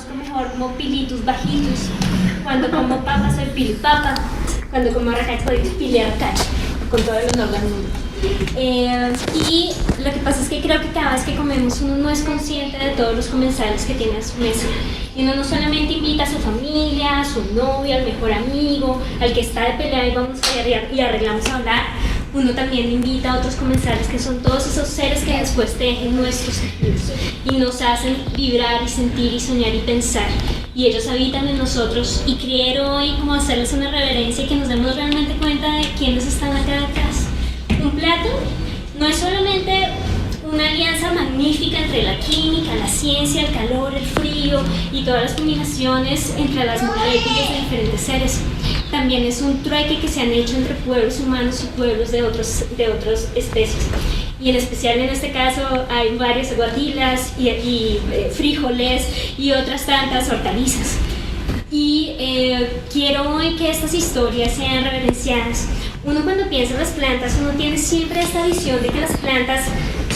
conozco mejor como pilitus bajitus. Cuando como papa soy pilipapa. Cuando como arracacha soy piliarcacha, con todo el honor del mundo. Y lo que pasa es que creo que cada vez que comemos uno no es consciente de todos los comensales que tiene a su mesa. Y uno no solamente invita a su familia, a su novio, al mejor amigo, al que está de pelea y vamos a y arreglamos a hablar. Uno también invita a otros comensales que son todos esos seres que después tejen nuestros sentidos y nos hacen vibrar y sentir y soñar y pensar. Y ellos habitan en nosotros, y quiero hoy como hacerles una reverencia y que nos demos realmente cuenta de quiénes están acá detrás. Un plato no es solamente una alianza magnífica entre la química, la ciencia, el calor, el frío y todas las combinaciones entre las moléculas de diferentes seres. También es un trueque que se han hecho entre pueblos humanos y pueblos de otras especies. Y en especial en este caso hay varias aguadilas y frijoles y otras tantas hortalizas. Y quiero hoy que estas historias sean reverenciadas. Uno cuando piensa en las plantas, uno tiene siempre esta visión de que las plantas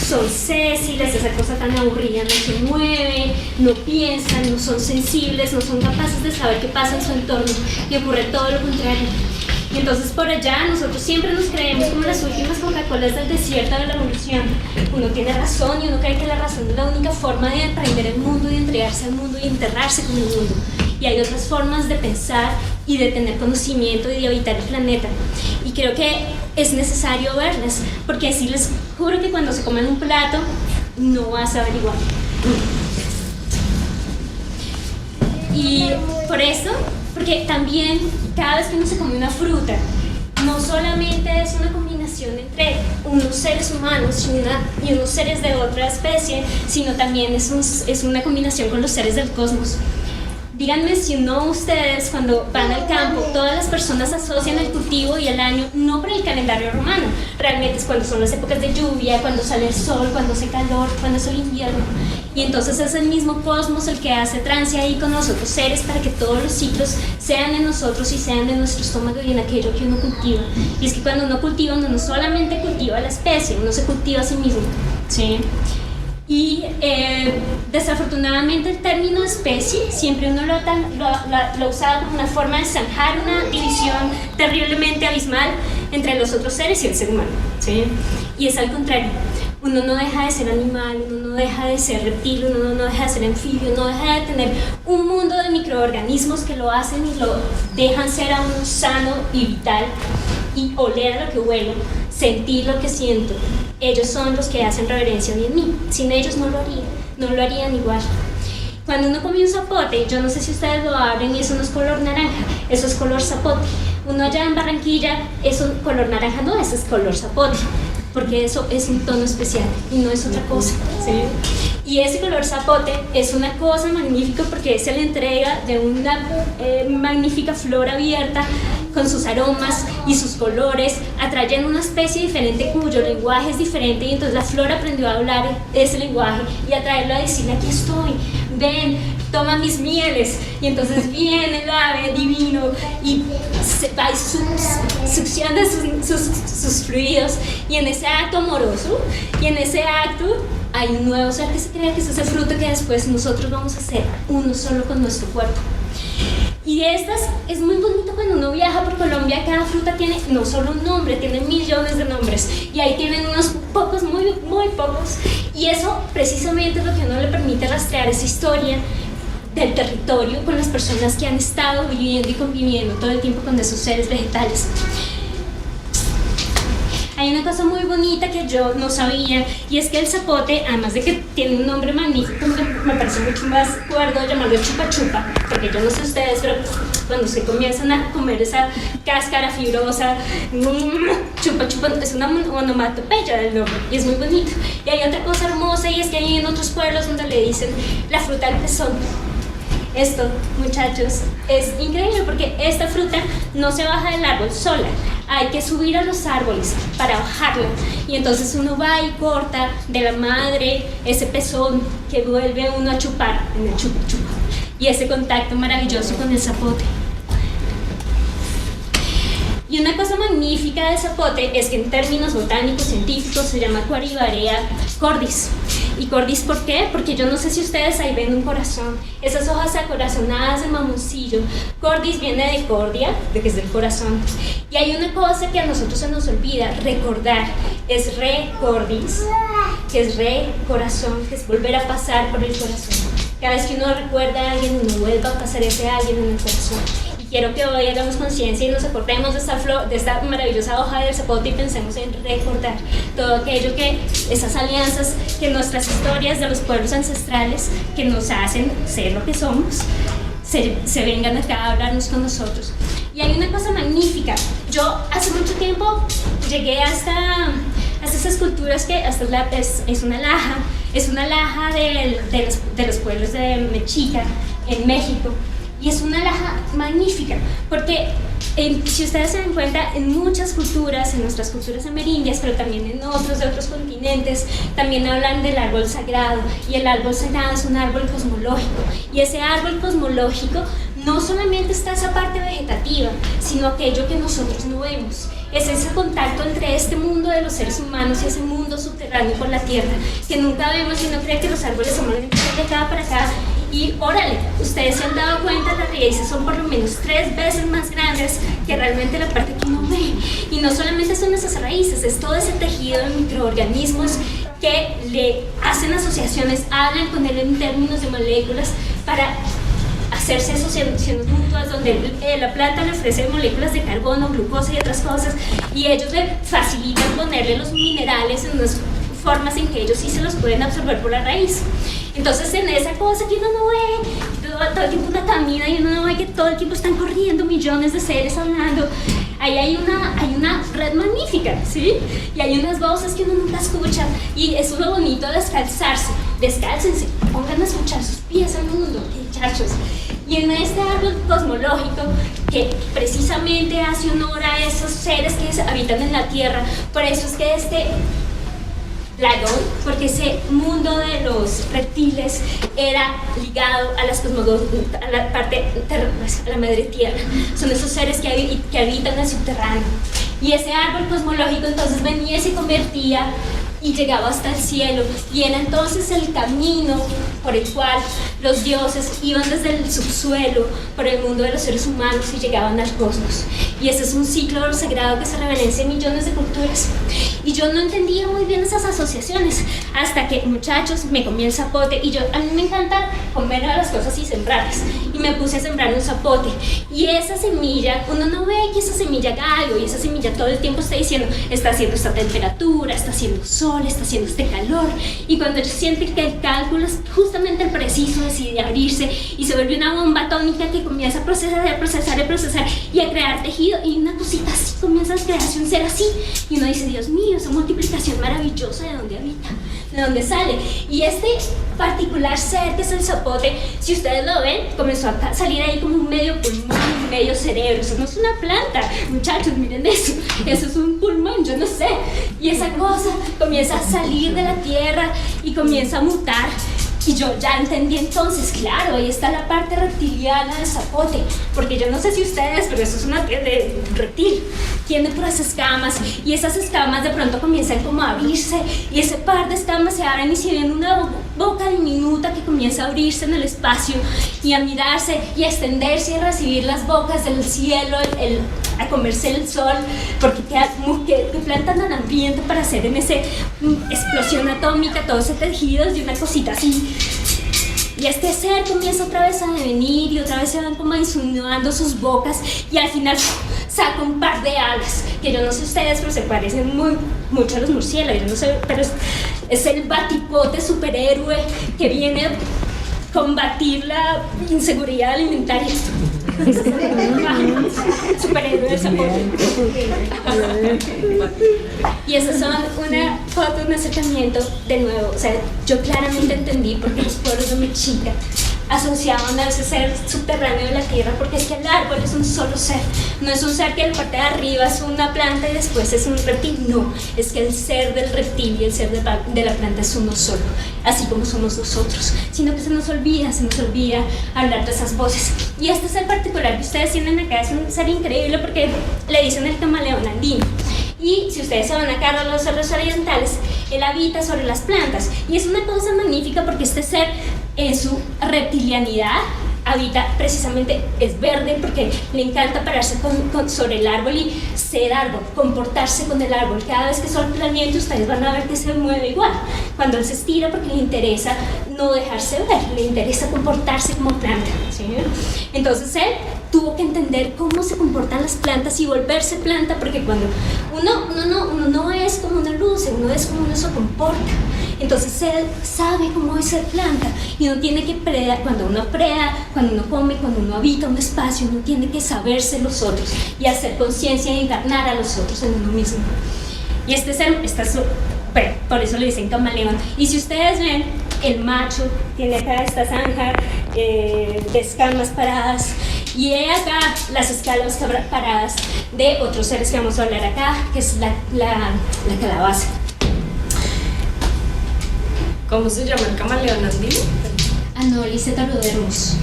son sésiles, esa cosa tan aburrida, no se mueven, no piensan, no son sensibles, no son capaces de saber qué pasa en su entorno, y ocurre todo lo contrario. Y entonces por allá nosotros siempre nos creemos como las últimas Coca-Colas del desierto de la evolución. Uno tiene razón y uno cree que la razón es la única forma de aprender el mundo, de entregarse al mundo y enterrarse con el mundo. Y hay otras formas de pensar y de tener conocimiento y de habitar el planeta. Y creo que es necesario verlas, porque así les juro que cuando se comen un plato no va a saber igual. Y por eso, porque también cada vez que uno se come una fruta, no solamente es una combinación entre unos seres humanos y unos seres de otra especie, sino también es una combinación con los seres del cosmos. Díganme si no ustedes cuando van al campo, todas las personas asocian el cultivo y el año no por el calendario romano, realmente es cuando son las épocas de lluvia, cuando sale el sol, cuando hace calor, cuando es el invierno. Y entonces es el mismo cosmos el que hace trance ahí con los otros seres para que todos los ciclos sean en nosotros y sean en nuestro estómago y en aquello que uno cultiva. Y es que cuando uno cultiva, uno no solamente cultiva la especie, uno se cultiva a sí mismo, ¿sí? Y desafortunadamente el término especie siempre uno lo ha usado como una forma de zanjar una división terriblemente abismal entre los otros seres y el ser humano, ¿sí? Y es al contrario, uno no deja de ser animal, uno no deja de ser reptil, uno no deja de ser anfibio, no deja de tener un mundo de microorganismos que lo hacen y lo dejan ser a uno sano y vital, y oler lo que huelo, sentir lo que siento. Ellos son los que hacen reverencia a mí en mí. Sin ellos no lo harían igual. Cuando uno come un zapote, yo no sé si ustedes lo abren y eso no es color naranja, eso es color zapote. Uno allá en Barranquilla, eso color naranja no, eso es color zapote, porque eso es un tono especial y no es otra cosa, ¿sí? Y ese color zapote es una cosa magnífica porque es la entrega de una magnífica flor abierta con sus aromas y sus colores, atrayen una especie diferente cuyo lenguaje es diferente, y entonces la flor aprendió a hablar ese lenguaje y a traerlo a decirle: aquí estoy, ven, toma mis mieles. Y entonces viene el ave divino y se va y succiona sus fluidos, y en ese acto amoroso y en ese acto hay un nuevo ser que se crea, que es ese fruto que después nosotros vamos a ser uno solo con nuestro cuerpo. Y es muy bonito cuando uno viaja por Colombia. Cada fruta tiene no solo un nombre, tiene millones de nombres, y ahí tienen unos pocos, muy, muy pocos, y eso precisamente es lo que a uno le permite rastrear esa historia del territorio con las personas que han estado viviendo y conviviendo todo el tiempo con esos seres vegetales. Hay una cosa muy bonita que yo no sabía, y es que el zapote, además de que tiene un nombre magnífico, me parece mucho más cuerdo llamarlo chupa chupa, porque yo no sé ustedes, pero cuando se comienzan a comer esa cáscara fibrosa, chupa chupa, es una onomatopeya del nombre, y es muy bonito. Y hay otra cosa hermosa, y es que hay en otros pueblos donde le dicen la fruta del pezón. Esto, muchachos, es increíble porque esta fruta no se baja del árbol sola, hay que subir a los árboles para bajarla, y entonces uno va y corta de la madre ese pezón que vuelve uno a chupar en el chupa chupa, y ese contacto maravilloso con el zapote. Y una cosa magnífica del zapote es que en términos botánicos científicos se llama Quaribarea cordis, ¿Y cordis por qué? Porque yo no sé si ustedes ahí ven un corazón, esas hojas acorazonadas de mamoncillo. Cordis viene de cordia, de que es del corazón. Y hay una cosa que a nosotros se nos olvida, recordar, es recordis, que es corazón, que es volver a pasar por el corazón. Cada vez que uno recuerda a alguien, uno vuelve a pasar ese alguien en el corazón. Quiero que hoy hagamos conciencia y nos acordemos de esta maravillosa hoja del zapote y pensemos en recordar todo aquello que, esas alianzas, que nuestras historias de los pueblos ancestrales que nos hacen ser lo que somos, se vengan acá a hablarnos con nosotros. Y hay una cosa magnífica. Yo hace mucho tiempo llegué hasta esas culturas que es una laja de los pueblos de Mexica en México. Y es una alhaja magnífica, porque si ustedes se dan cuenta, en muchas culturas, en nuestras culturas amerindias, pero también en otros de otros continentes, también hablan del árbol sagrado, y el árbol sagrado es un árbol cosmológico, y ese árbol cosmológico no solamente está esa parte vegetativa, sino aquello que nosotros no vemos. Es ese contacto entre este mundo de los seres humanos y ese mundo subterráneo por la tierra, que nunca vemos y uno cree que los árboles son de acá para acá. Y órale, ustedes se han dado cuenta, las raíces son por lo menos 3 veces más grandes que realmente la parte que uno ve. Y no solamente son esas raíces, es todo ese tejido de microorganismos que le hacen asociaciones, hablan con él en términos de moléculas para hacerse asociaciones mutuas, donde la planta le ofrece moléculas de carbono, glucosa y otras cosas, y ellos le facilitan ponerle los minerales en unas formas en que ellos sí se los pueden absorber por la raíz. Entonces, en esa cosa que uno no ve, todo el tiempo uno camina y uno no ve que todo el tiempo están corriendo millones de seres hablando, ahí hay una red magnífica, ¿sí? Y hay unas voces que uno nunca escucha, y eso es lo bonito de descalzarse. Descálcense, pongan a escuchar sus pies al mundo, muchachos. Y en este árbol cosmológico, que precisamente hace honor a esos seres que habitan en la Tierra, por eso es que este Plagón, porque ese mundo de los reptiles era ligado a la parte a la madre tierra. Son esos seres que habitan el subterráneo. Y ese árbol cosmológico entonces venía y se convertía y llegaba hasta el cielo, y era entonces el camino por el cual los dioses iban desde el subsuelo por el mundo de los seres humanos y llegaban al cosmos. Y ese es un ciclo sagrado que se reverencia en millones de culturas. Y yo no entendía muy bien esas asociaciones hasta que, muchachos, me comí el zapote, y a mí me encanta comer las cosas y sembrarlas, y me puse a sembrar un zapote, y esa semilla, uno no ve que esa semilla haga algo, y esa semilla todo el tiempo está diciendo, está haciendo esta temperatura, está haciendo sol, está haciendo este calor, y cuando yo siento que el cálculo es justamente el preciso, decide abrirse y se vuelve una bomba atómica que comienza a procesar y a crear tejido, y una cosita así comienza a crearse un ser así, y uno dice, Dios mío, esa multiplicación maravillosa, ¿de dónde habita? ¿De dónde sale? Y este particular ser que es el zapote, si ustedes lo ven, comenzó a salir ahí como un medio pulmón, un medio cerebro. Eso no es una planta, muchachos, miren eso es un pulmón, yo no sé. Y esa cosa comienza a salir de la tierra y comienza a mutar. Y yo ya entendí entonces, claro, ahí está la parte reptiliana del zapote, porque yo no sé si ustedes, pero eso es una de reptil, tiene puras escamas, y esas escamas de pronto comienzan como a abrirse, y ese par de escamas se abren y se ven una boca diminuta que comienza a abrirse en el espacio y a mirarse y a extenderse y a recibir las bocas del cielo, a comerse el sol, porque qué planta tan hambrienta para hacer en esa explosión atómica todo ese tejido de una cosita así. Y este ser comienza otra vez a devenir, y otra vez se van como insinuando sus bocas, y al final saca un par de alas, que yo no sé ustedes, pero se parecen mucho a los murciélagos, yo no sé, pero es el batipote superhéroe que viene a combatir la inseguridad alimentaria. Superhéroe del zapote. Y esas son una foto, un acercamiento de nuevo. O sea, yo claramente entendí por qué los pueblos de Mexica asociaban a ese ser subterráneo de la tierra, porque es que el árbol es un solo ser, no es un ser que en la parte de arriba es una planta y después es un reptil, no, es que el ser del reptil y el ser de la planta es uno solo, así como somos nosotros, sino que se nos olvida hablar de esas voces. Y este ser particular que ustedes tienen acá es un ser increíble porque le dicen el camaleón andino. Y si ustedes se van acá a los cerros orientales, él habita sobre las plantas. Y es una cosa magnífica porque este ser en su reptilianidad habita precisamente, es verde porque le encanta pararse sobre el árbol y ser árbol, comportarse con el árbol. Cada vez que sopla el viento ustedes van a ver que se mueve igual. Cuando él se estira porque le interesa no dejarse ver, le interesa comportarse como planta, ¿sí? Entonces él tuvo que entender cómo se comportan las plantas y volverse planta, porque cuando uno no es como una luz, uno es como uno se comporta. Entonces él sabe cómo es ser planta y uno tiene que predar, cuando uno preda, cuando uno come, cuando uno habita un espacio, uno tiene que saberse los otros y hacer conciencia y encarnar a los otros en uno mismo. Y este ser, bueno, por eso le dicen camaleón. Y si ustedes ven, el macho tiene acá esta zanja de escamas paradas y he acá las escamas paradas de otros seres que vamos a hablar acá, que es la calabaza. ¿Cómo se llama el camaleón andino? Anolis heterodermus.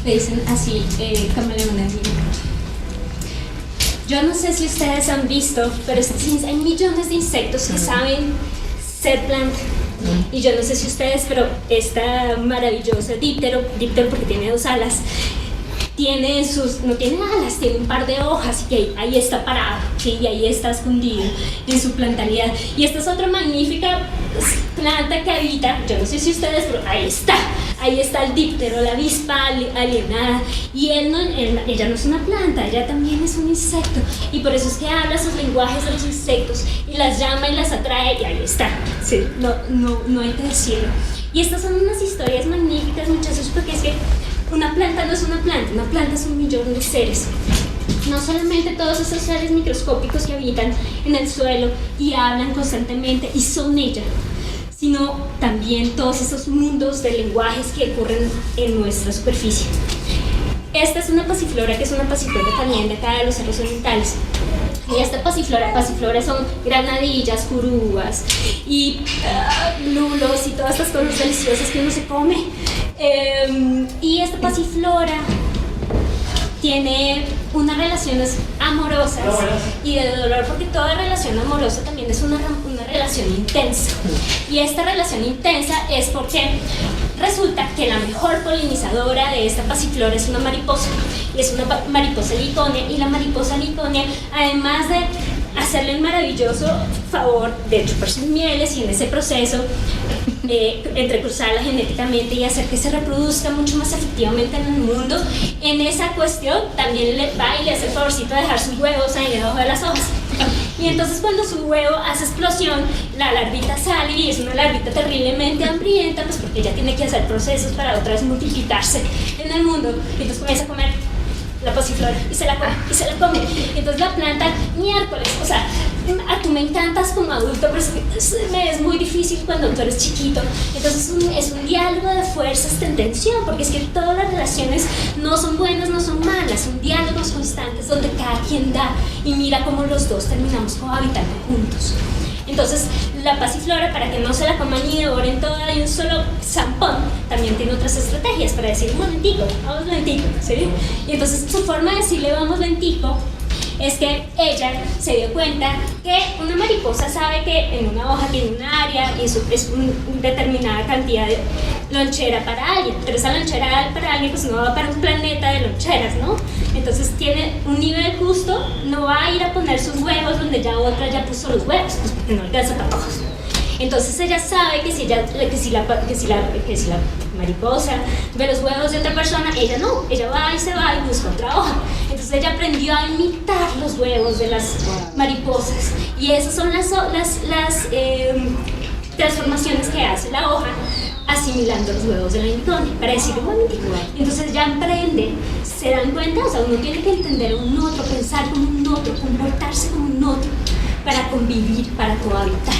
Le dicen así, camaleón andino. Yo no sé si ustedes han visto, pero hay millones de insectos que saben ser planta. Y yo no sé si ustedes, pero esta maravillosa díptero porque tiene 2 alas, no tiene alas, tiene un par de hojas y ahí está parado, ¿sí? Y ahí está escondido en su plantalidad. Y esta es otra magnífica planta que habita, yo no sé si ustedes, pero ahí está el díptero, la avispa alienada. Y ella no es una planta, ella también es un insecto. Y por eso es que habla sus lenguajes de los insectos y las llama y las atrae, y ahí está, ¿sí? No hay que decirlo. Y estas son unas historias magníficas, muchachos, porque es que una planta no es una planta es un millón de seres. No solamente todos esos seres microscópicos que habitan en el suelo y hablan constantemente y son ella, sino también todos esos mundos de lenguajes que ocurren en nuestra superficie. Esta es una pasiflora, que es una pasiflora también de acá de los cerros orientales. Y esta pasiflora son granadillas, curúas y lulos y todas estas cosas deliciosas que uno se come. Y esta pasiflora tiene unas relaciones amorosas y de dolor, porque toda relación amorosa también es una relación intensa. Y esta relación intensa es porque resulta que la mejor polinizadora de esta pasiflora es una mariposa, y es una mariposa liconia, y la mariposa liconia, además de hacerle el maravilloso favor de chupar sus mieles y en ese proceso entrecruzarla genéticamente y hacer que se reproduzca mucho más efectivamente en el mundo, en esa cuestión también le va y le hace el favorcito de dejar sus huevos ahí debajo de las hojas. Y entonces cuando su huevo hace explosión, la larvita sale y es una larvita terriblemente hambrienta, pues porque ella tiene que hacer procesos para otra vez multiplicarse en el mundo. Y entonces comienza a comer la pasiflora y se la come y se la come. Entonces la planta, miércoles, o sea, tú me encantas como adulto, pero es muy difícil cuando tú eres chiquito. Entonces es un diálogo de fuerzas, de tensión, porque es que todas las relaciones no son buenas, no son malas, son diálogos constantes donde cada quien da y mira cómo los dos terminamos cohabitando juntos. Entonces la pasiflora, para que no se la coman ni devoren toda de un solo zampón, también tiene otras estrategias para decir un momentico, vamos lentico, ¿sí? Y entonces su forma de decirle vamos lentico es que ella se dio cuenta que una mariposa sabe que en una hoja tiene un área y eso es una determinada cantidad de lonchera para alguien, pero esa lonchera para alguien pues no va para un planeta de loncheras, ¿no? Entonces tiene un nivel justo, no va a ir a poner sus huevos donde ya otra ya puso los huevos, pues porque no alcanza para ojos. Entonces ella sabe que si la mariposa ve los huevos de otra persona, ella no, ella va y se va y busca otra hoja. Entonces ella aprendió a imitar los huevos de las mariposas, y esas son las transformaciones que hace la hoja asimilando los huevos de la unicornia, para decir un momentico. Entonces ya aprende, se dan cuenta, o sea, uno tiene que entender a un otro, pensar como un otro, comportarse como un otro, para convivir, para cohabitar.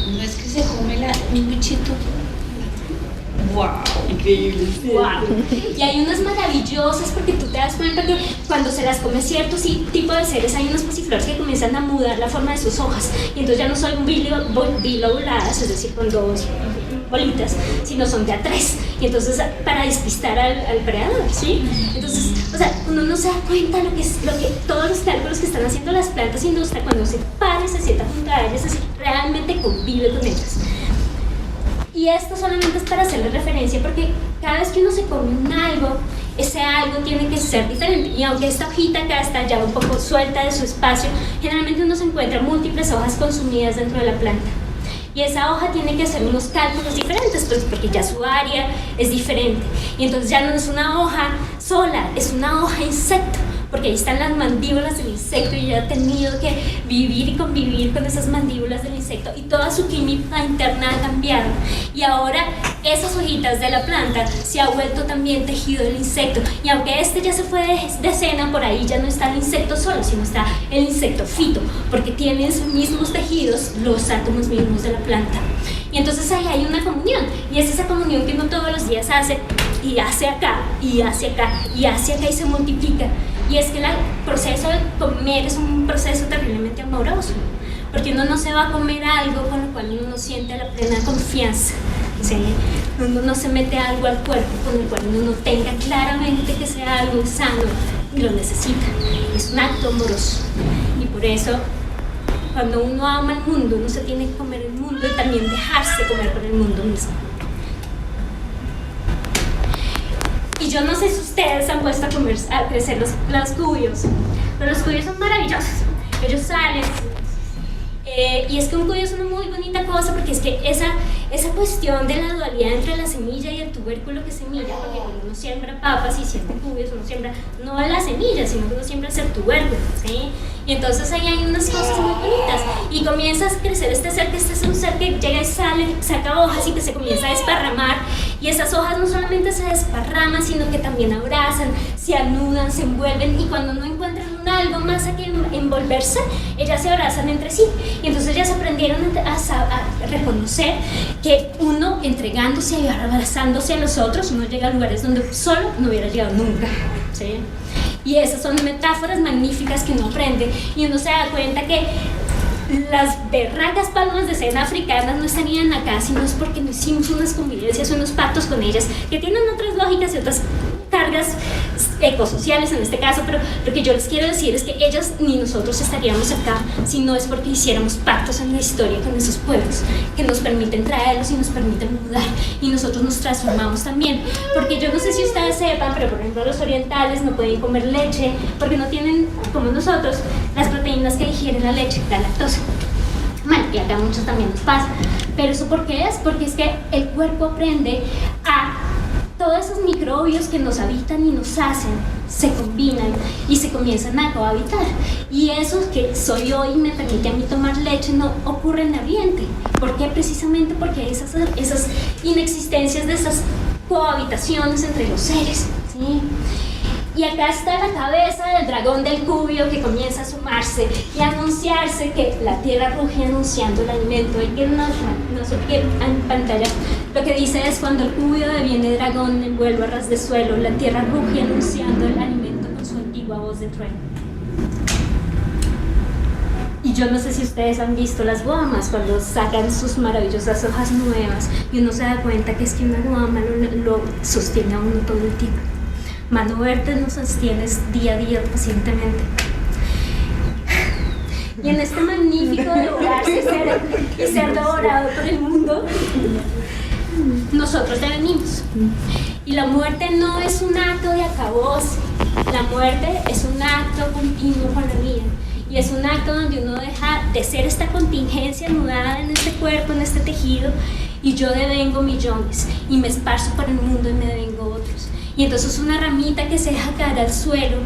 No es que se come un bichito. ¡Wow! increíble. Wow. Y hay unas maravillosas porque tú te das cuenta que cuando se las come ciertos tipos de seres hay unas pasiflores que comienzan a mudar la forma de sus hojas y entonces ya no son bilobuladas, es decir, con dos bolitas, sino son de a tres y entonces para despistar al predador, ¿sí? Entonces, o sea, uno no se da cuenta lo que todos los cálculos que están haciendo las plantas industria cuando se para y se sienta junto a ellas, es decir, realmente convive con ellas. Y esto solamente es para hacerle referencia porque cada vez que uno se come un algo, ese algo tiene que ser diferente. Y aunque esta hojita acá está ya un poco suelta de su espacio, generalmente uno se encuentra múltiples hojas consumidas dentro de la planta. Y esa hoja tiene que hacer unos cálculos diferentes, pues porque ya su área es diferente. Y entonces ya no es una hoja sola, es una hoja insecto. Porque ahí están las mandíbulas del insecto y ella ha tenido que vivir y convivir con esas mandíbulas del insecto y toda su química interna ha cambiado. Y ahora esas hojitas de la planta se ha vuelto también tejido del insecto. Y aunque este ya se fue de escena, por ahí ya no está el insecto solo, sino está el insecto fito, porque tienen sus mismos tejidos los átomos mismos de la planta. Y entonces ahí hay una comunión, y es esa comunión que uno todos los días hace, y hace acá, y hace acá, y hace acá, y se multiplica. Y es que el proceso de comer es un proceso terriblemente amoroso, porque uno no se va a comer algo con lo cual uno no siente la plena confianza, ¿sí? Uno no se mete algo al cuerpo con el cual uno no tenga claramente que sea algo sano y lo necesita. Es un acto amoroso, y por eso cuando uno ama el mundo, uno se tiene que comer el mundo y también dejarse comer por el mundo mismo. Y yo no sé si ustedes han puesto a crecer los cuyos, pero los cuyos son maravillosos. Ellos salen. Y es que un cuyo es una muy bonita cosa porque es que esa cuestión de la dualidad entre la semilla y el tubérculo que semilla, porque cuando uno siembra papas y siembra cuyos, uno siembra no la semilla, sino que uno siembra el tubérculo, ¿sí? Y entonces ahí hay unas cosas muy bonitas y comienza a crecer este ser, que este es un ser que llega y sale, saca hojas y que se comienza a desparramar, y esas hojas no solamente se desparraman, sino que también abrazan, se anudan, se envuelven, y cuando no encuentran algo más a que envolverse, ellas se abrazan entre sí. Y entonces ellas aprendieron a reconocer que uno entregándose y abrazándose a los otros, uno llega a lugares donde solo no hubiera llegado nunca, ¿sí? Y esas son metáforas magníficas que uno aprende y uno se da cuenta que las berracas palmas de cena africanas no estarían acá, sino es porque no hicimos unas convivencias, unos pactos con ellas que tienen otras lógicas y otras cargas ecosociales en este caso, pero lo que yo les quiero decir es que ellas ni nosotros estaríamos acá si no es porque hiciéramos pactos en la historia con esos pueblos que nos permiten traerlos y nos permiten mudar, y nosotros nos transformamos también, porque yo no sé si ustedes sepan, pero por ejemplo los orientales no pueden comer leche porque no tienen, como nosotros, las proteínas que digiere la leche, la lactosa. Bueno, y acá muchos también nos pasa, pero ¿eso por qué es? Porque es que el cuerpo aprende a todos esos microbios que nos habitan y nos hacen, se combinan y se comienzan a cohabitar. Y eso que soy yo y me permite a mí tomar leche no ocurre en el ambiente. ¿Por qué? Precisamente porque hay esas inexistencias de esas cohabitaciones entre los seres, ¿sí? Y acá está la cabeza del dragón del cubio que comienza a sumarse y a anunciarse que la tierra ruge anunciando el alimento. Y que no sé qué en pantalla lo que dice es: cuando el cubio deviene dragón envuelve a ras de suelo, la tierra ruge anunciando el alimento con su antigua voz de trueno. Y yo no sé si ustedes han visto las guamas cuando sacan sus maravillosas hojas nuevas y uno se da cuenta que es que una guama lo sostiene a uno todo el tiempo. Mano Verde nos sostienes día a día pacientemente. Y en este magnífico lugar de ser devorado por el mundo, nosotros devenimos. Y la muerte no es un acto de acabose, la muerte es un acto continuo con la vida. Y es un acto donde uno deja de ser esta contingencia anudada en este cuerpo, en este tejido, y yo devengo millones, y me esparzo por el mundo y me devengo otros. Y entonces una ramita que se deja caer al suelo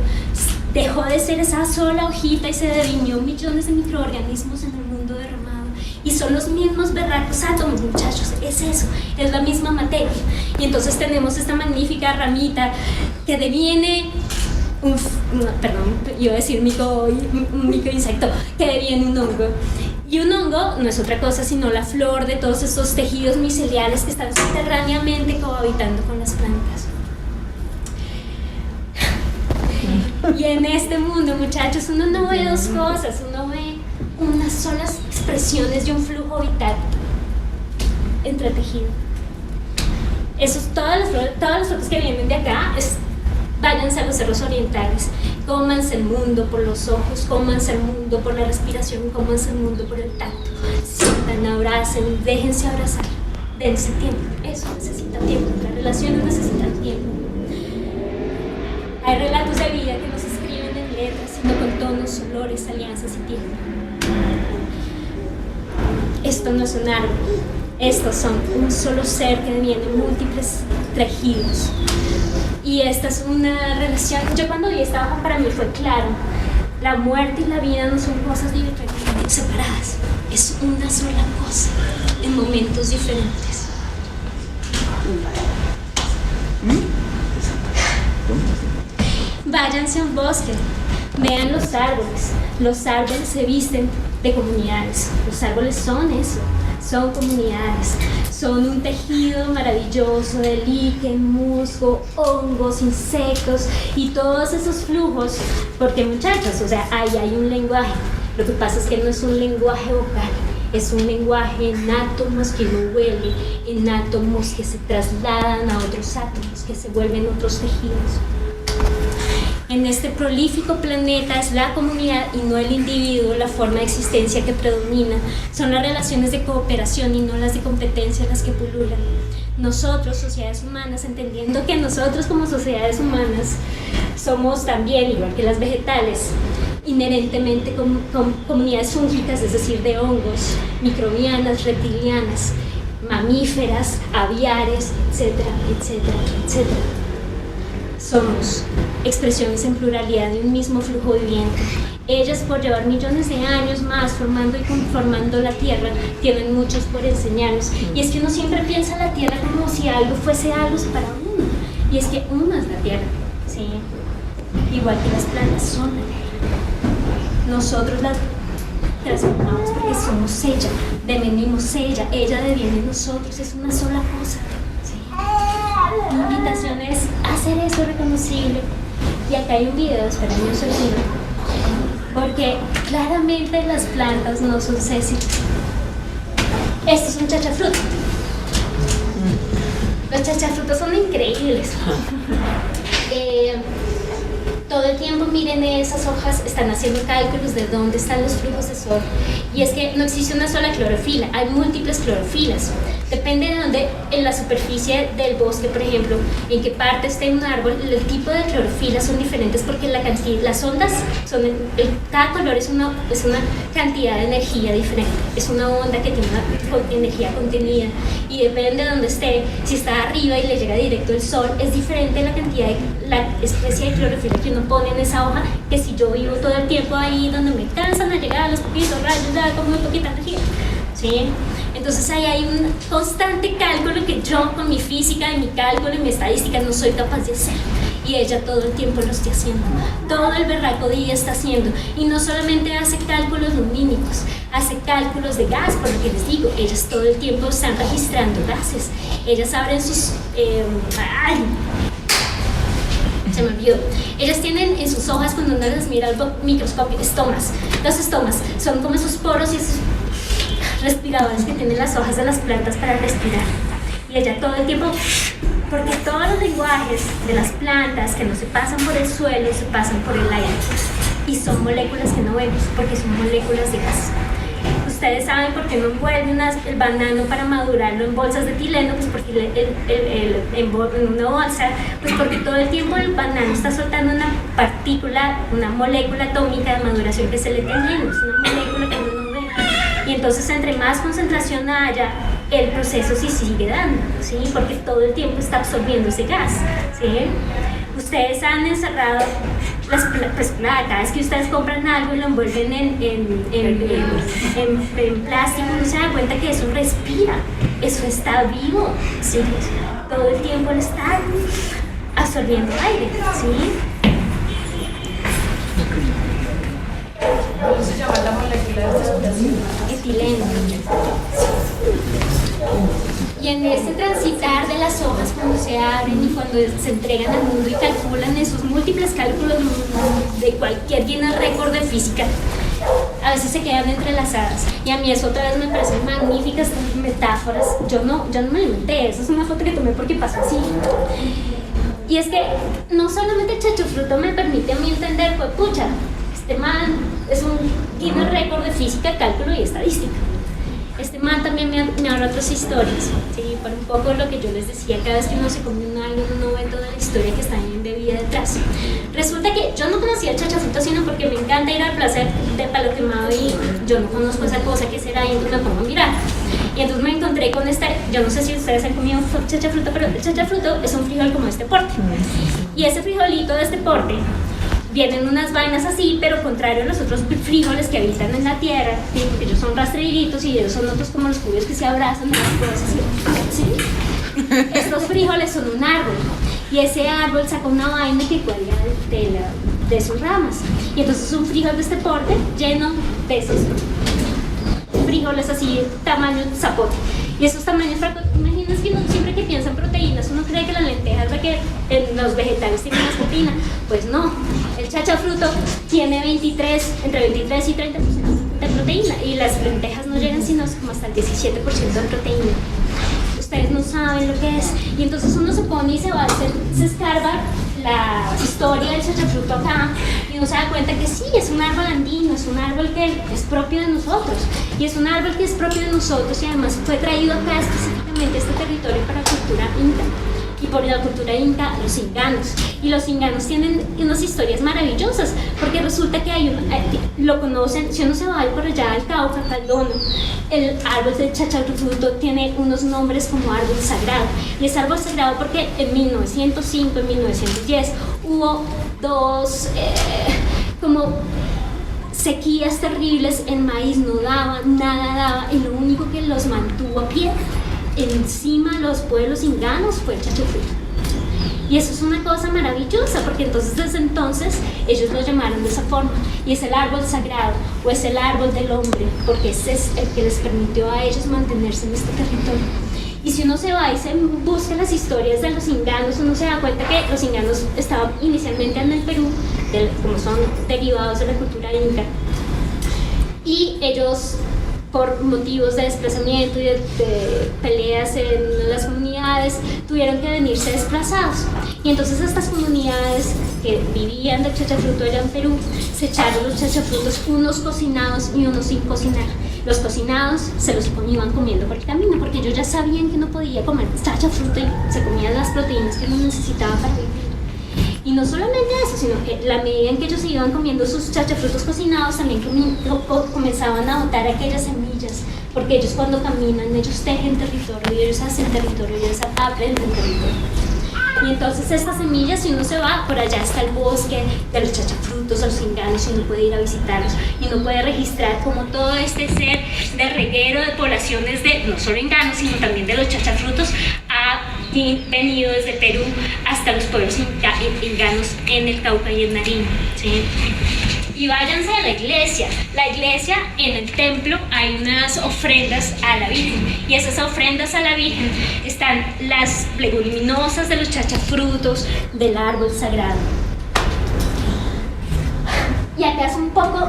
dejó de ser esa sola hojita y se devinió millones de microorganismos en el mundo derramado. Y son los mismos berracos átomos, muchachos, es eso, es la misma materia. Y entonces tenemos esta magnífica ramita que deviene un microinsecto, que deviene un hongo, Y un hongo no es otra cosa sino la flor de todos estos tejidos miceliales que están subterráneamente cohabitando con las plantas. Y en este mundo, muchachos, uno no ve dos cosas, uno ve unas solas expresiones de un flujo vital entretejido. Todas las fotos que vienen de acá, váyanse a los cerros orientales, cómanse el mundo por los ojos, cómanse el mundo por la respiración, cómanse el mundo por el tacto, sientan, abracen, déjense abrazar, dense tiempo, eso necesita tiempo, las relaciones necesitan tiempo. Hay relatos de vida que no se escriben en letras, sino con tonos, olores, alianzas y tiempo. Esto no es un árbol, estos son un solo ser que viene en múltiples tejidos. Y esta es una relación, yo cuando vi esta hoja para mí fue claro, la muerte y la vida no son cosas diametralmente separadas, es una sola cosa, en momentos diferentes. Váyanse a un bosque, vean los árboles se visten de comunidades, los árboles son eso, son comunidades, son un tejido maravilloso de líquen, musgo, hongos, insectos y todos esos flujos, porque muchachos, o sea, ahí hay un lenguaje, lo que pasa es que no es un lenguaje vocal, es un lenguaje en átomos que no huele, en átomos que se trasladan a otros átomos, que se vuelven otros tejidos. En este prolífico planeta es la comunidad y no el individuo la forma de existencia que predomina. Son las relaciones de cooperación y no las de competencia las que pululan. Nosotros, sociedades humanas, entendiendo que nosotros como sociedades humanas somos también, igual que las vegetales, inherentemente comunidades fúngicas, es decir, de hongos, microbianas, reptilianas, mamíferas, aviares, etcétera, etcétera, etcétera. Somos expresiones en pluralidad de un mismo flujo viviente. Ellas, por llevar millones de años más formando y conformando la Tierra, tienen muchos por enseñarnos. Y es que uno siempre piensa la Tierra como si algo fuese algo separado de uno. Y es que uno es la Tierra, ¿sí? Igual que las plantas son la Tierra. Nosotros las transformamos porque somos ella, devenimos ella deviene nosotros, es una sola cosa. Mi invitación es hacer eso reconocible. Y acá hay un video, esperen un segundo, porque claramente las plantas no son sésiles. Esto es un chachafruto. Los chachafrutos son increíbles. Todo el tiempo miren esas hojas, están haciendo cálculos de dónde están los flujos de sol. Y es que no existe una sola clorofila, hay múltiples clorofilas. Depende de dónde, en la superficie del bosque, por ejemplo, en qué parte esté un árbol, el tipo de clorofila son diferentes porque la cantidad, las ondas, cada color es una cantidad de energía diferente. Es una onda que tiene una energía contenida y depende de dónde esté. Si está arriba y le llega directo el sol, es diferente la cantidad la especie de clorofila que uno pone en esa hoja que si yo vivo todo el tiempo ahí donde me cansan a llegar a los poquitos rayos, ya con muy poquita energía, ¿sí? Entonces ahí hay un constante cálculo que yo con mi física y mi cálculo y mi estadística no soy capaz de hacer. Y ella todo el tiempo lo está haciendo, todo el berraco día está haciendo. Y no solamente hace cálculos lumínicos, hace cálculos de gas, por lo que les digo, ellas todo el tiempo están registrando gases. Ellas abren sus... se me olvidó. Ellas tienen en sus hojas, cuando uno las mira al microscopio, estomas. Los estomas son como esos poros y esos respiradores que tienen las hojas de las plantas para respirar. Y ella todo el tiempo, porque todos los lenguajes de las plantas que no se pasan por el suelo, se pasan por el aire. Y son moléculas que no vemos, porque son moléculas de gas. Ustedes saben por qué no envuelven el banano para madurarlo en bolsas de etileno, pues porque en una bolsa, pues porque todo el tiempo el banano está soltando una partícula, una molécula atómica de maduración que es el etileno, es una molécula que uno no ve. Y entonces entre más concentración haya, el proceso sí sigue dando, ¿sí? Porque todo el tiempo está absorbiendo ese gas, ¿sí? Ustedes han encerrado pues nada, cada vez que ustedes compran algo y lo envuelven en plástico, no se dan cuenta que eso respira, eso está vivo, ¿sí? Todo el tiempo lo está absorbiendo aire, ¿sí? llama la molécula de respiración? Etileno. Y en este transitar de las hojas cuando se abren y cuando se entregan al mundo y calculan esos múltiples cálculos de cualquier Guinness récord de física, a veces se quedan entrelazadas. Y a mí eso otra vez me parecen magníficas metáforas. Yo no me lo inventé, eso es una foto que tomé porque pasó así. Y es que no solamente el chachofruto me permite a mí entender, pues pucha, este man es un Guinness récord de física, cálculo y estadística. Este man también me habla otras historias, ¿sí? Para un poco lo que yo les decía, cada vez que uno se come un algo, uno ve toda la historia que está embebida detrás. Resulta que yo no conocía el chachafruto, sino porque me encanta ir al placer de Palo Quemado y yo no conozco esa cosa que será, y entonces me pongo a mirar. Y entonces me encontré con yo no sé si ustedes han comido chachafruto, pero el chachafruto es un frijol como este porte. Y ese frijolito de este porte vienen unas vainas así, pero contrario a los otros frijoles que habitan en la tierra, ¿sí? Porque ellos son rastreritos y ellos son otros como los cubios que se abrazan y las cosas así, ¿sí? Estos frijoles son un árbol y ese árbol saca una vaina que cuelga de sus ramas, y entonces es un frijol de este porte lleno de esos frijoles así, tamaño zapote. Y esos tamaños, imaginas que siempre que piensa en proteínas uno cree que la lenteja es la que en los vegetales tiene más proteína. Pues no, el chachafruto tiene entre 23 y 30% de proteína, y las lentejas no llegan sino como hasta el 17% de proteína. Ustedes no saben lo que es. Y entonces uno se pone y se escarba la historia del chachafruto acá, y uno se da cuenta que sí, es un árbol andino, es un árbol que es propio de nosotros, y es un árbol que es propio de nosotros, y además fue traído acá específicamente a este territorio para la cultura inca. Y por la cultura inca, los inganos. Y los inganos tienen unas historias maravillosas, porque resulta que lo conocen, si uno se va por allá al Cauca, al Dono, el árbol del chachafruto tiene unos nombres como árbol sagrado. Y es árbol sagrado porque en 1905, en 1910, hubo dos como sequías terribles, el maíz no daba, nada daba, y lo único que los mantuvo a pie encima de los pueblos inganos fue el chachafruto. Y eso es una cosa maravillosa, porque entonces desde entonces ellos lo llamaron de esa forma, y es el árbol sagrado o es el árbol del hombre, porque ese es el que les permitió a ellos mantenerse en este territorio. Y si uno se va y se busca las historias de los inganos, uno se da cuenta que los inganos estaban inicialmente en el Perú, como son derivados de la cultura inca, y ellos, por motivos de desplazamiento y de peleas en las comunidades, tuvieron que venirse desplazados. Y entonces estas comunidades que vivían del chachafruto allá en Perú se echaron los chachafrutos, unos cocinados y unos sin cocinar. Los cocinados se los iban comiendo por el camino, porque ellos ya sabían que no podía comer chachafruto y se comían las proteínas que uno necesitaba para vivir. Y no solamente eso, sino que la medida en que ellos se iban comiendo sus chachafrutos cocinados, también comenzaban a botar aquellas semillas, porque ellos cuando caminan, ellos tejen territorio, y ellos hacen territorio, y ellos aprenden territorio. Y entonces estas semillas, si uno se va, por allá está el bosque de los chachafrutos, los inganos, y uno puede ir a visitarlos, y uno puede registrar como todo este ser de reguero de poblaciones de no solo inganos, sino también de los chachafrutos ha venido desde Perú hasta los pueblos inganos en el Cauca y en Nariño, ¿sí? Y váyanse a la iglesia. La iglesia, en el templo hay unas ofrendas a la Virgen, y esas ofrendas a la Virgen están las leguminosas de los chachafrutos del árbol sagrado. Y acá es un poco,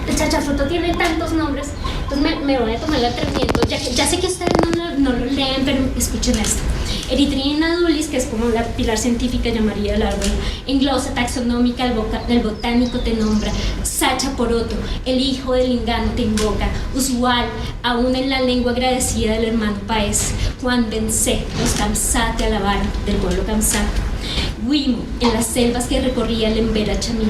el chachafruto tiene tantos nombres, entonces me voy a tomar el atrevimiento, ya sé que ustedes no lo leen, pero escuchen esto. Erythrina edulis, que es como la pilar científica llamaría el árbol, en glosa taxonómica el botánico te nombra, Sacha Poroto, el hijo del ingano te invoca, usual, aún en la lengua agradecida del hermano Paez, Juan Bensé, los Kamsá te alabaron, del pueblo Kamsá, Wimo, en las selvas que recorría el Embera Chamí,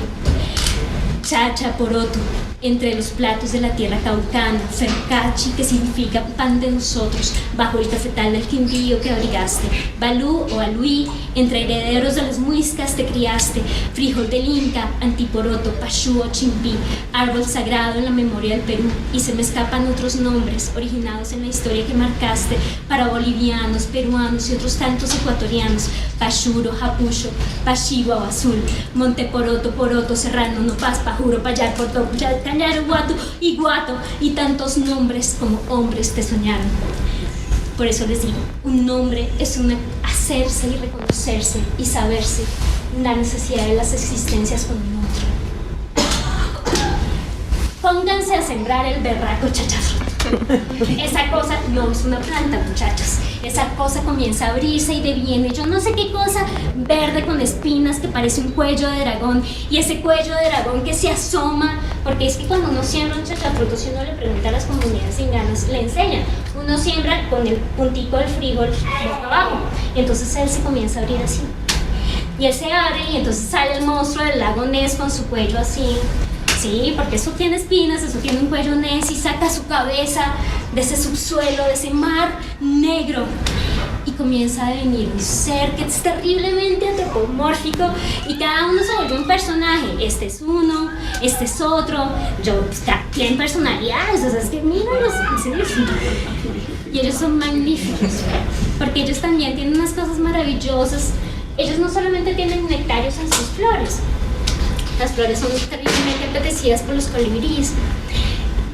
Chacha Poroto, entre los platos de la tierra caucana, Fercachi, que significa pan de nosotros, bajo el cafetal del Quindío que abrigaste, Balú o Aluí, entre herederos de las muiscas te criaste, frijol del Inca, Antiporoto, Pachú o Chimpí, árbol sagrado en la memoria del Perú, y se me escapan otros nombres originados en la historia que marcaste para bolivianos, peruanos y otros tantos ecuatorianos, Pachuro, Japucho, Pachiwa o Azul, Monteporoto, Poroto, Serrano, Nopaz, Pajuro, Payar, Porto, Cañaro, Guatu y Guato, y tantos nombres como hombres te soñaron. Por eso les digo, un nombre es un hacerse y reconocerse y saberse la necesidad de las existencias con un otro. Pónganse a sembrar el berraco chachazo. Esa cosa no es una planta, muchachos. Esa cosa comienza a abrirse y deviene, yo no sé qué cosa, verde con espinas que parece un cuello de dragón. Y ese cuello de dragón que se asoma, porque es que cuando uno siembra un chachafruto, si uno le pregunta a las comunidades cinganas, le enseñan. Uno siembra con el puntico del frijol boca abajo. Y entonces él se comienza a abrir así. Y él se abre y entonces sale el monstruo del lago Ness con su cuello así. Sí, porque eso tiene espinas, eso tiene un cuello Ness y saca su cabeza de ese subsuelo, de ese mar negro y comienza a devenir un ser que es terriblemente antropomórfico y cada uno se vuelve un personaje. Este es uno, este es otro, tienen personalidades, o sea, es que míralos, y ellos son magníficos porque ellos también tienen unas cosas maravillosas. Ellos no solamente tienen nectarios en sus flores, las flores son terriblemente apetecidas por los colibríes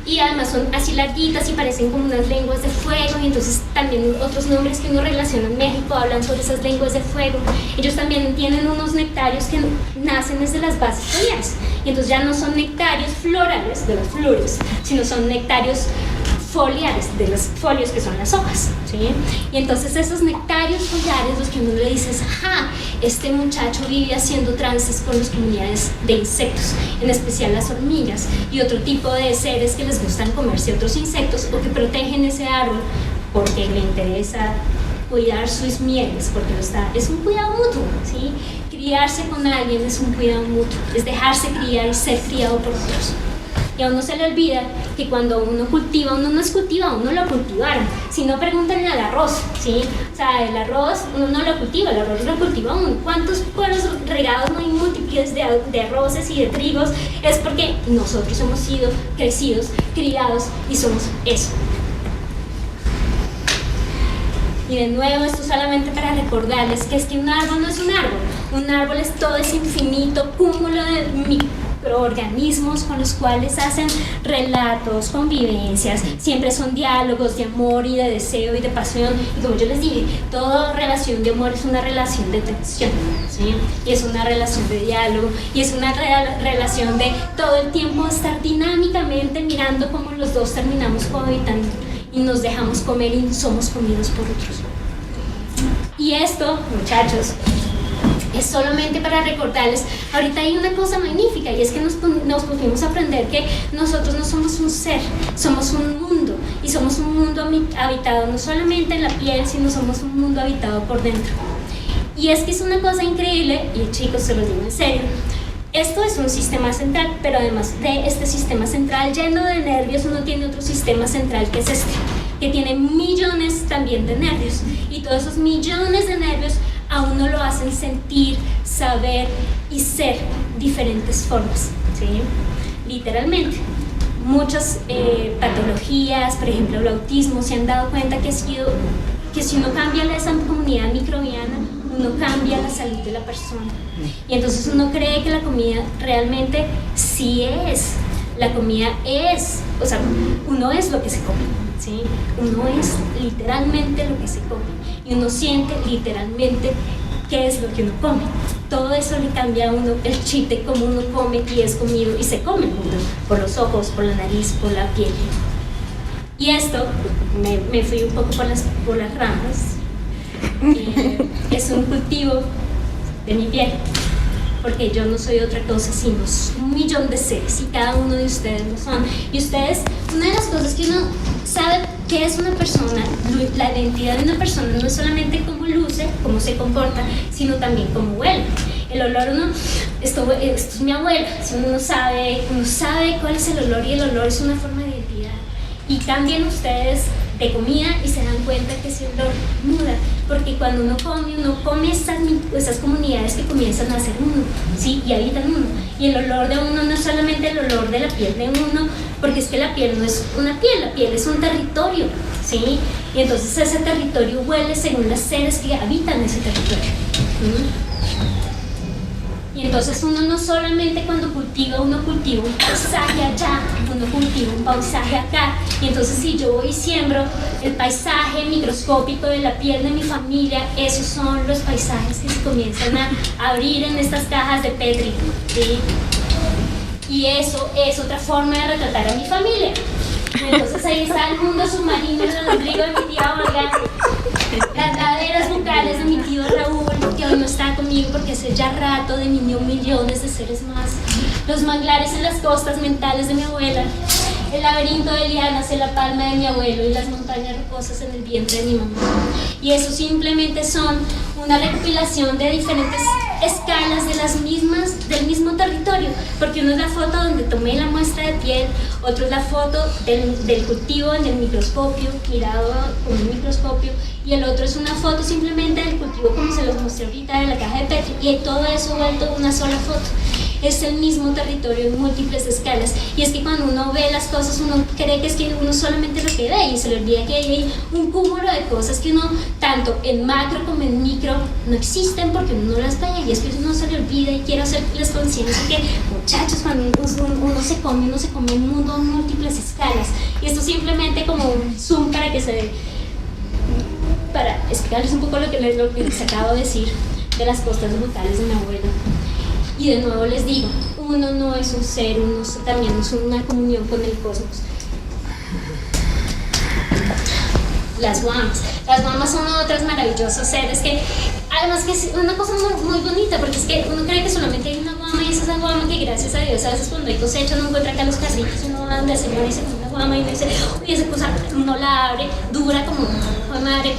y además son así larguitas y parecen como unas lenguas de fuego, y entonces también otros nombres que uno relaciona en México hablan sobre esas lenguas de fuego. Ellos también tienen unos nectarios que nacen desde las bases foliares, y entonces ya no son nectarios florales de las flores, sino son nectarios foliares de los folios que son las hojas, ¿sí? Y entonces esos nectarios foliares, los que uno le dice, ajá, este muchacho vive haciendo trances con las comunidades de insectos, en especial las hormigas y otro tipo de seres que les gustan comerse otros insectos o que protegen ese árbol porque le interesa cuidar sus mieles, porque es un cuidado mutuo, ¿sí? Criarse con alguien es un cuidado mutuo, es dejarse criar y ser criado por otros. Y a uno se le olvida que cuando uno cultiva, uno no es cultiva, uno lo cultivaron. Si no, pregúntenle al arroz, ¿sí? O sea, el arroz uno no lo cultiva, el arroz lo cultiva uno. ¿Cuántos pueblos regados muy múltiples de arroces y de trigos? Es porque nosotros hemos sido crecidos, criados y somos eso. Y de nuevo, esto solamente para recordarles que es que un árbol no es un árbol. Un árbol es todo ese infinito cúmulo de microorganismos con los cuales hacen relatos, convivencias, siempre son diálogos de amor y de deseo y de pasión. Y como yo les dije, toda relación de amor es una relación de tensión, ¿sí? Y es una relación de diálogo y es una relación de todo el tiempo estar dinámicamente mirando cómo los dos terminamos cohabitando y nos dejamos comer y somos comidos por otros. Y esto, muchachos, es solamente para recordarles, ahorita hay una cosa magnífica y es que nos pudimos aprender que nosotros no somos un ser, somos un mundo, y somos un mundo habitado no solamente en la piel, sino somos un mundo habitado por dentro. Y es que es una cosa increíble, y chicos, se los digo en serio, esto es un sistema central, pero además de este sistema central lleno de nervios, uno tiene otro sistema central que es este, que tiene millones también de nervios, y todos esos millones de nervios a uno lo hacen sentir, saber y ser diferentes formas, ¿sí? Literalmente. Muchas patologías, por ejemplo el autismo, se han dado cuenta que si uno cambia esa comunidad microbiana, uno cambia la salud de la persona. Y entonces uno cree que la comida realmente sí es. La comida es, o sea, uno es lo que se come, ¿sí? Uno es literalmente lo que se come. Y uno siente literalmente qué es lo que uno come. Todo eso le cambia a uno el chip de cómo uno come y es comido y se come el mundo, por los ojos, por la nariz, por la piel. Y esto, me fui un poco por las ramas, es un cultivo de mi piel, porque yo no soy otra cosa sino un millón de seres y cada uno de ustedes lo son. Y ustedes, una de las cosas que uno sabe que es una persona, la identidad de una persona no es solamente cómo luce, cómo se comporta, sino también cómo huele. El olor, esto es mi abuela, si uno sabe cuál es el olor, y el olor es una forma de identidad. Y cambien ustedes de comida y se dan cuenta que ese olor muda, porque cuando uno come esas comunidades que comienzan a hacer uno, ¿sí? Y habitan uno. Y el olor de uno no es solamente el olor de la piel de uno, porque es que la piel no es una piel, la piel es un territorio, ¿sí? Y entonces ese territorio huele según los seres que habitan ese territorio. Y entonces uno no solamente cuando cultiva, uno cultiva un paisaje allá, uno cultiva un paisaje acá. Y entonces si yo voy y siembro el paisaje microscópico de la piel de mi familia, esos son los paisajes que se comienzan a abrir en estas cajas de Petri, ¿sí? Y eso es otra forma de retratar a mi familia. Entonces ahí está el mundo submarino en el ombligo de mi tía Olga, las laderas bucales de mi tío Raúl, que hoy no está conmigo porque hace ya rato diminuió millones de seres más, los manglares en las costas mentales de mi abuela, el laberinto de lianas en la palma de mi abuelo y las montañas rocosas en el vientre de mi mamá. Y eso simplemente son una recopilación de diferentes escalas de las mismas, del mismo territorio, porque uno es la foto donde tomé la muestra de piel, otro es la foto del cultivo en el microscopio, mirado con un microscopio, y el otro es una foto simplemente del cultivo como se los mostré ahorita de la caja de Petri, y todo eso vuelto una sola foto. Es el mismo territorio en múltiples escalas, y es que cuando uno ve las cosas uno cree que es que uno solamente lo que ve y se le olvida que hay un cúmulo de cosas que uno tanto en macro como en micro no existen porque uno no las ve, y es que uno se le olvida. Y quiero hacerles conciencia que, muchachos, cuando uno se come el mundo en múltiples escalas, y esto simplemente como un zoom para que para explicarles un poco lo que les acabo de decir de las costas bucales de mi abuela. Y de nuevo les digo, uno no es un ser, uno también es una comunión con el cosmos. Las guamas son otros maravillosos seres que, además que es una cosa muy bonita, porque es que uno cree que solamente hay una guama, y es esa guama que gracias a Dios a veces cuando hay cosecha uno encuentra acá los carritos, uno va donde el Señor dice que una guama y uno dice, uy, esa cosa, uno la abre, dura como una madre.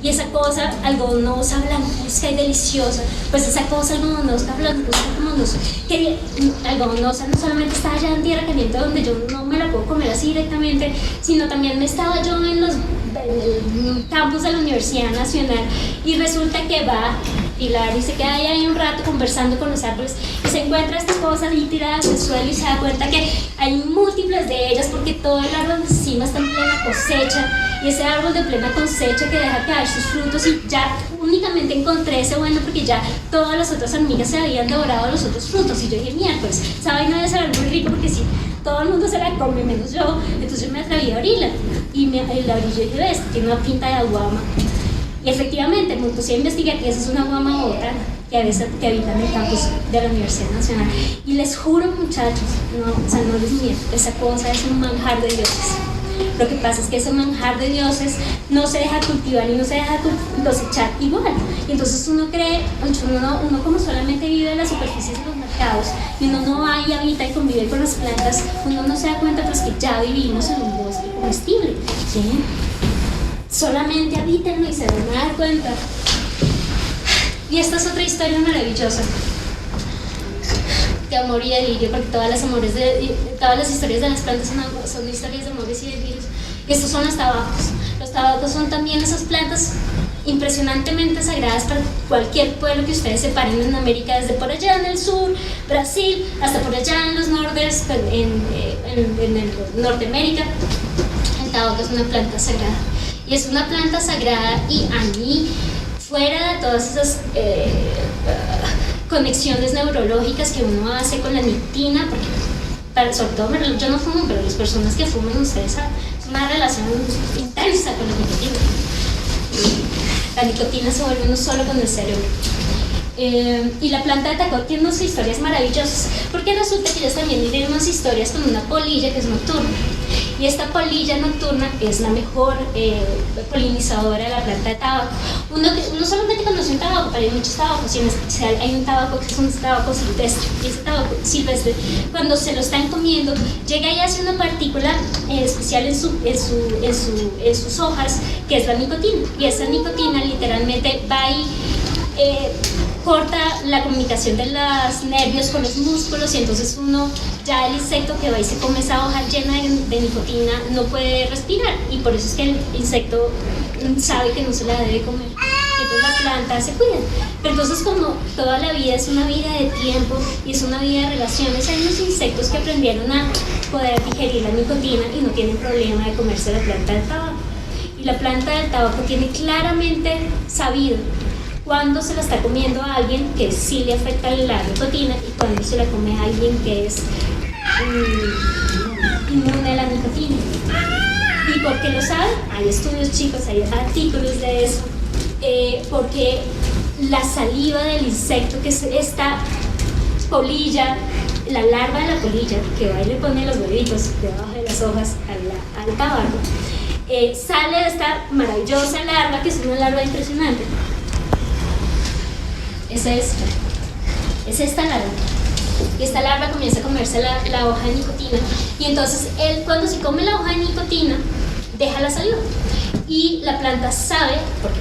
Y esa cosa algodonosa, blancuzca y deliciosa, pues esa cosa algodonosa, blancuzca, que algodonosa no solamente está allá en tierra caliente donde yo no me la puedo comer así directamente, sino también estaba yo en el campus de la Universidad Nacional, y resulta que va Pilar y se queda ahí un rato conversando con los árboles y se encuentra estas cosas ahí tiradas en el suelo y se da cuenta que hay múltiples de ellas porque todo el árbol de encima está en plena cosecha, y ese árbol de plena cosecha que deja caer sus frutos, y ya únicamente encontré ese bueno porque ya todas las otras hormigas se habían devorado los otros frutos, y yo dije, mira, pues esa vaina debe ser muy rico porque si todo el mundo se la come menos yo, entonces yo me atreví a abrirla, y la abrí y dije, ves, tiene una pinta de guama. Y efectivamente, me puse a investigar que esa es una guama bota que habita en el campus de la Universidad Nacional. Y les juro, muchachos, no les miento, esa cosa es un manjar de dioses. Lo que pasa es que ese manjar de dioses no se deja cultivar y no se deja cosechar igual. Y entonces uno cree, uno como solamente vive en las superficies de los mercados, y uno no va y habita y convive con las plantas, uno no se da cuenta pues que ya vivimos en un bosque comestible, ¿sí? Solamente habítenlo y se van a dar cuenta. Y esta es otra historia maravillosa de amor y delirio, porque todas las historias de las plantas son historias de amores y delirios. Y estos son los tabacos. Los tabacos son también esas plantas impresionantemente sagradas para cualquier pueblo que ustedes separen en América, desde por allá en el sur, Brasil, hasta por allá en los nortes, en Norteamérica. El tabaco es una planta sagrada. Y es una planta sagrada, y a mí, fuera de todas esas conexiones neurológicas que uno hace con la nicotina, porque sobre todo yo no fumo, pero las personas que fuman, ustedes saben, es una relación intensa con la nicotina. La nicotina se vuelve uno solo con el cerebro. Y la planta de tacó tiene unas historias maravillosas, porque resulta que ellos también tienen unas historias con una polilla que es nocturna, y esta polilla nocturna es la mejor polinizadora de la planta de tabaco. Uno solamente conoce un tabaco, pero hay muchos tabacos, y en especial hay un tabaco que es un tabaco silvestre, y ese tabaco silvestre, cuando se lo están comiendo, llega y hace una partícula especial en sus hojas, que es la nicotina, y esa nicotina literalmente va y corta la comunicación de los nervios con los músculos, y entonces ya el insecto que va y se come esa hoja llena de nicotina no puede respirar, y por eso es que el insecto sabe que no se la debe comer, y entonces la planta se cuida. Pero entonces, como toda la vida es una vida de tiempo y es una vida de relaciones, hay unos insectos que aprendieron a poder digerir la nicotina y no tienen problema de comerse la planta del tabaco. Y la planta del tabaco tiene claramente sabido cuando se la está comiendo a alguien que sí le afecta la nicotina y cuando se la come a alguien que es inmune a la nicotina. ¿Y por qué lo saben? Hay estudios, chicos, hay artículos de eso, porque la saliva del insecto, que es esta polilla, la larva de la polilla, que va y le pone los huevitos debajo de las hojas al tabaco, sale de esta maravillosa larva, que es una larva impresionante. Es esta larva. Y esta larva comienza a comerse la hoja de nicotina, y entonces él, cuando se come la hoja de nicotina, deja la saliva y la planta sabe, porque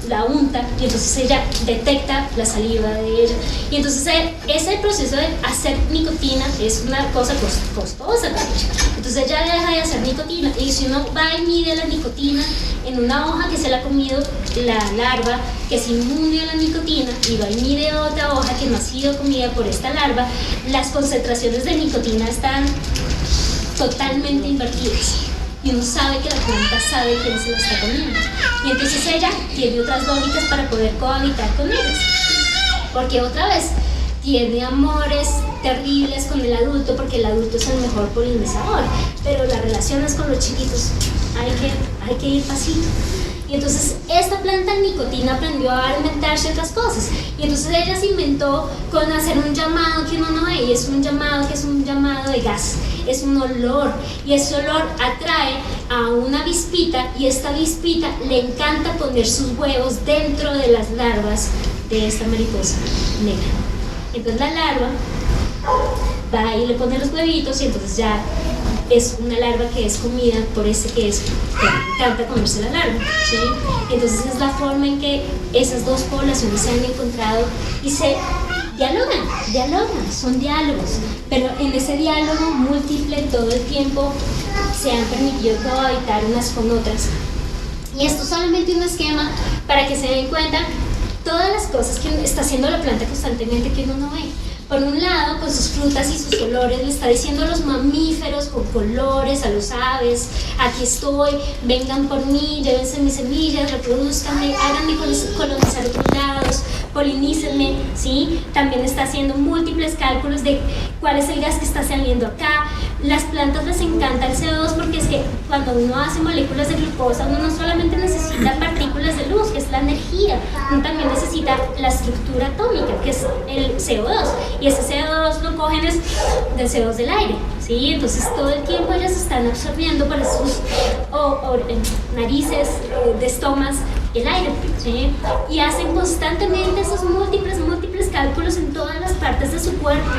la unta, y entonces ella detecta la saliva de ella, y entonces ese proceso de hacer nicotina es una cosa costosa también. Entonces ella deja de hacer nicotina, y si uno va y mide la nicotina en una hoja que se la ha comido la larva, que es inmune a la nicotina, y va y mide otra hoja que no ha sido comida por esta larva, las concentraciones de nicotina están totalmente invertidas. Y uno sabe que la planta sabe quién se la está comiendo. Y entonces ella tiene otras lógicas para poder cohabitar con ellas. Porque otra vez, tiene amores terribles con el adulto, porque el adulto es el mejor polinizador. Pero las relaciones con los chiquitos hay que ir pasito. Y entonces esta planta de nicotina aprendió a alimentarse otras cosas. Y entonces ella se inventó con hacer un llamado que uno no ve, y es un llamado que es un llamado de gas. Es un olor, y ese olor atrae a una avispita, y esta avispita le encanta poner sus huevos dentro de las larvas de esta mariposa negra. Entonces la larva va y le pone los huevitos, y entonces ya es una larva que es comida por ese que le encanta comerse la larva, ¿sí? Entonces es la forma en que esas dos poblaciones se han encontrado y se dialogan, son diálogos, pero en ese diálogo múltiple todo el tiempo se han permitido cohabitar unas con otras. Y esto es solamente un esquema para que se den cuenta todas las cosas que está haciendo la planta constantemente que uno no ve. Por un lado, con sus frutas y sus olores, le está diciendo a los mamíferos con colores, a los aves: aquí estoy, vengan por mí, llévense mis semillas, reproduzcanme, háganme colonizar otros lados, polinícenme, ¿sí? También está haciendo múltiples cálculos de cuál es el gas que está saliendo acá. Las plantas les encanta el CO2 porque es que cuando uno hace moléculas de glucosa, uno no solamente necesita partículas de luz, que es la energía, uno también necesita la estructura atómica, que es el CO2, y ese CO2 lo cogen es del CO2 del aire, ¿sí? Entonces todo el tiempo ellas están absorbiendo por sus narices, de estomas, el aire, ¿sí? Y hacen constantemente esos múltiples cálculos en todas las partes de su cuerpo.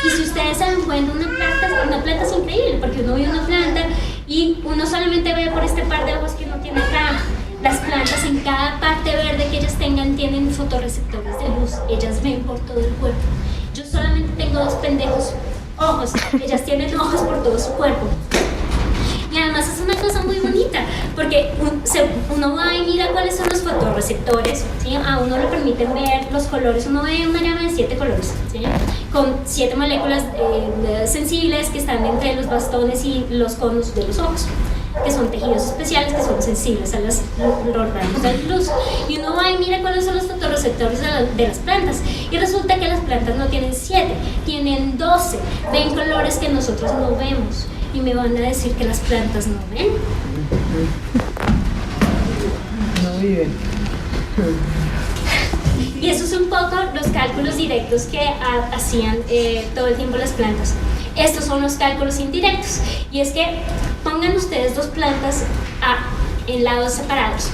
Y si ustedes se dan cuenta, una planta es increíble, porque uno ve una planta y uno solamente ve por este par de ojos que uno tiene acá. Las plantas, en cada parte verde que ellas tengan, tienen fotorreceptores de luz. Ellas ven por todo el cuerpo. Yo solamente tengo dos pendejos ojos, ellas tienen ojos por todo su cuerpo. Y además es una cosa muy bonita, porque uno va y mira cuáles son los fotorreceptores, ¿sí? A uno le permiten ver los colores. Uno ve una llama de 7 colores, ¿sí? Con 7 moléculas sensibles que están entre los bastones y los conos de los ojos, que son tejidos especiales que son sensibles a los rayos de luz. Y uno va y mira cuáles son los fotorreceptores de las plantas, y resulta que las plantas no tienen 7, tienen 12. Ven colores que nosotros no vemos, y me van a decir que las plantas no ven. No viven. Y esos son un poco los cálculos directos que hacían todo el tiempo las plantas. Estos son los cálculos indirectos, y es que pongan ustedes dos plantas en lados separados,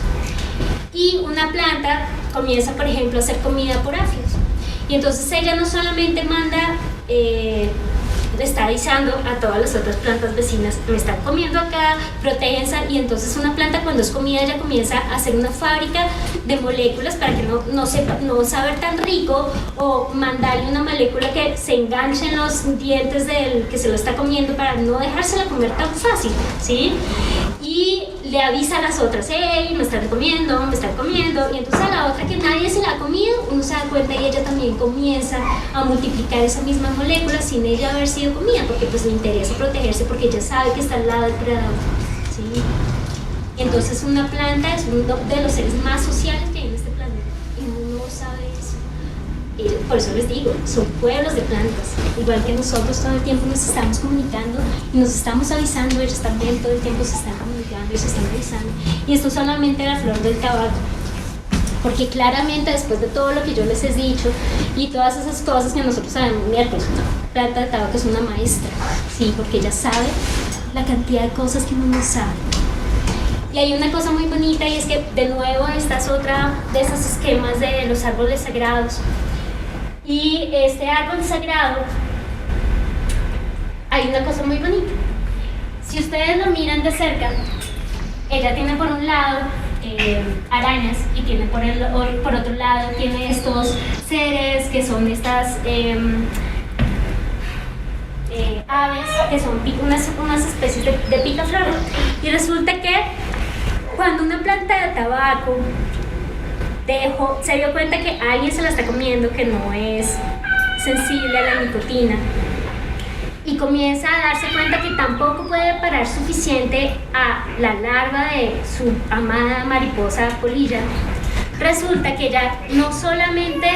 y una planta comienza, por ejemplo, a hacer comida por áfidos, y entonces ella no solamente manda, le está avisando a todas las otras plantas vecinas: me están comiendo acá, protéjense. Y entonces una planta, cuando es comida, ella comienza a hacer una fábrica de moléculas para que no saber tan rico, o mandarle una molécula que se enganche en los dientes del que se lo está comiendo para no dejársela comer tan fácil, ¿sí? Y le avisa a las otras: hey, me están comiendo, y entonces a la otra que nadie se la ha comido, uno se da cuenta y ella también comienza a multiplicar esa misma molécula sin ella haber sido comida, porque pues le interesa protegerse, porque ella sabe que está al lado del predador, ¿sí? Entonces una planta es uno de los seres más sociales que hay en este planeta, y por eso les digo, son pueblos de plantas, igual que nosotros todo el tiempo nos estamos comunicando y nos estamos avisando, ellos también todo el tiempo se están comunicando y se están avisando. Y esto es solamente la flor del tabaco, porque claramente después de todo lo que yo les he dicho y todas esas cosas que nosotros sabemos, miércoles, una planta de tabaco es una maestra, ¿sí? Porque ella sabe la cantidad de cosas que uno no sabe. Y hay una cosa muy bonita y es que de nuevo esta es otra de esos esquemas de los árboles sagrados. Y este árbol sagrado, hay una cosa muy bonita. Si ustedes lo miran de cerca, ella tiene por un lado arañas y tiene por otro lado tiene estos seres que son estas aves que son unas especies de picaflor. Y resulta que cuando una planta de tabaco se dio cuenta que alguien se la está comiendo, que no es sensible a la nicotina, y comienza a darse cuenta que tampoco puede parar suficiente a la larva de su amada mariposa polilla, resulta que ella no solamente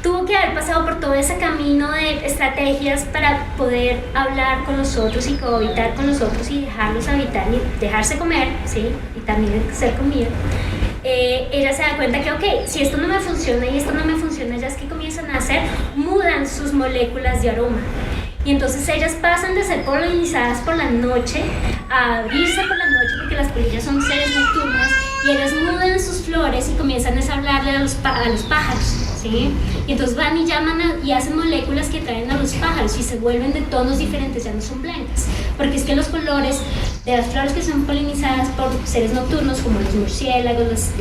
tuvo que haber pasado por todo ese camino de estrategias para poder hablar con los otros y cohabitar con los otros y dejarlos habitar y dejarse comer, ¿sí? Y también ser comida. Ella se da cuenta que, ok, si esto no me funciona y esto no me funciona, ellas que comienzan a hacer, mudan sus moléculas de aroma. Y entonces ellas pasan de ser polinizadas por la noche a abrirse por la noche, porque las polillas son seres nocturnos, y ellas mudan sus flores y comienzan a hablarle a los pájaros, ¿sí? Y entonces van y llaman y hacen moléculas que atraen a los pájaros y se vuelven de tonos diferentes, ya no son blancas, porque es que los colores de las flores que son polinizadas por seres nocturnos como los murciélagos,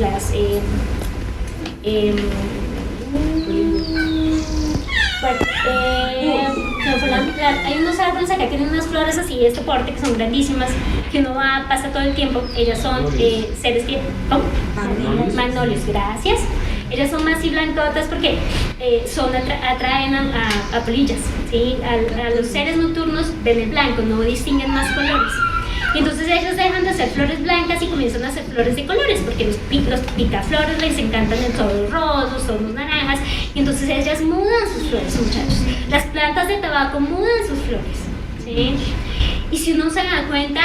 hay unos árboles acá que tienen unas flores así de este porte que son grandísimas, que uno pasa todo el tiempo. Ellas son seres que... Magnolios, gracias. Ellas son más y blancotas porque atraen a polillas, ¿sí? A los seres nocturnos ven el blanco, no distinguen más colores. Y entonces ellos dejan de hacer flores blancas y comienzan a hacer flores de colores, porque los picaflores les encantan el tonos rojos, los tonos naranjas, y entonces ellas mudan sus flores, muchachos. Las plantas de tabaco mudan sus flores, ¿sí? Y si uno se da cuenta,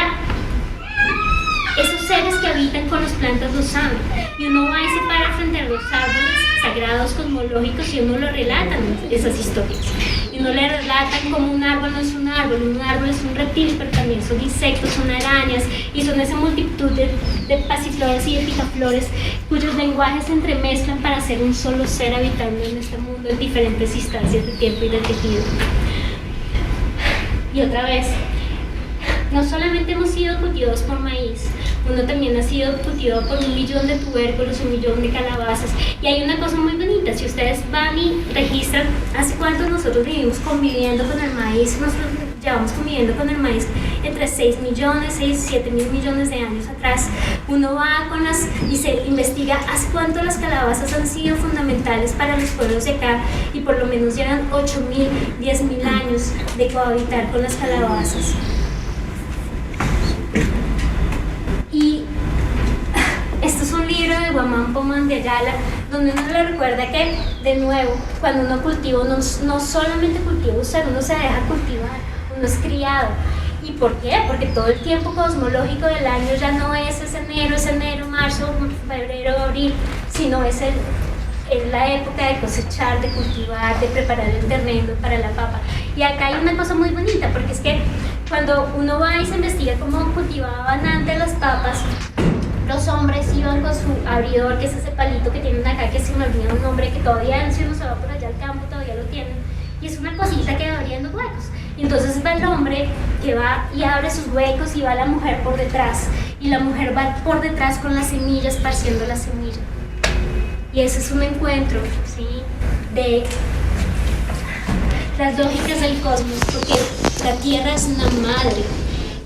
esos seres que habitan con las plantas lo saben, y uno va y se para frente a los árboles sagrados cosmológicos y uno lo relatan esas historias. Y uno le relatan como un árbol no es un árbol es un reptil, pero también son insectos, son arañas, y son esa multitud de pasiflores y de picaflores cuyos lenguajes se entremezclan para ser un solo ser habitando en este mundo en diferentes instancias de tiempo y de tejido. Y otra vez, no solamente hemos sido cultivados por maíz, uno también ha sido cultivado por 1 millón de tubérculos, 1 millón de calabazas. Y hay una cosa muy bonita, si ustedes van y registran hace cuánto nosotros vivimos conviviendo con el maíz, nosotros llevamos conviviendo con el maíz entre 6 millones, 7 mil millones de años atrás. Uno va y se investiga hace cuánto las calabazas han sido fundamentales para los pueblos de acá, y por lo menos llevan 8.000, 10.000 años de cohabitar con las calabazas. Y esto es un libro de Guamán Pomán de Ayala, donde uno le recuerda que, de nuevo, cuando uno cultiva, uno no solamente cultiva usar, uno se deja cultivar, uno es criado. ¿Y por qué? Porque todo el tiempo cosmológico del año ya no es enero, marzo, febrero, abril, sino es la época de cosechar, de cultivar, de preparar el terreno para la papa. Y acá hay una cosa muy bonita, porque es que cuando uno va y se investiga cómo cultivaban antes las papas, los hombres iban con su abridor, que es ese palito que tienen acá, que se me olvida un nombre, que todavía si uno se va por allá al campo todavía lo tienen, y es una cosita que va abriendo huecos. Y entonces va el hombre que va y abre sus huecos, y va la mujer por detrás, y la mujer va por detrás con las semillas, esparciendo la semilla. Y ese es un encuentro, ¿sí?, de las lógicas del cosmos, porque la tierra es una madre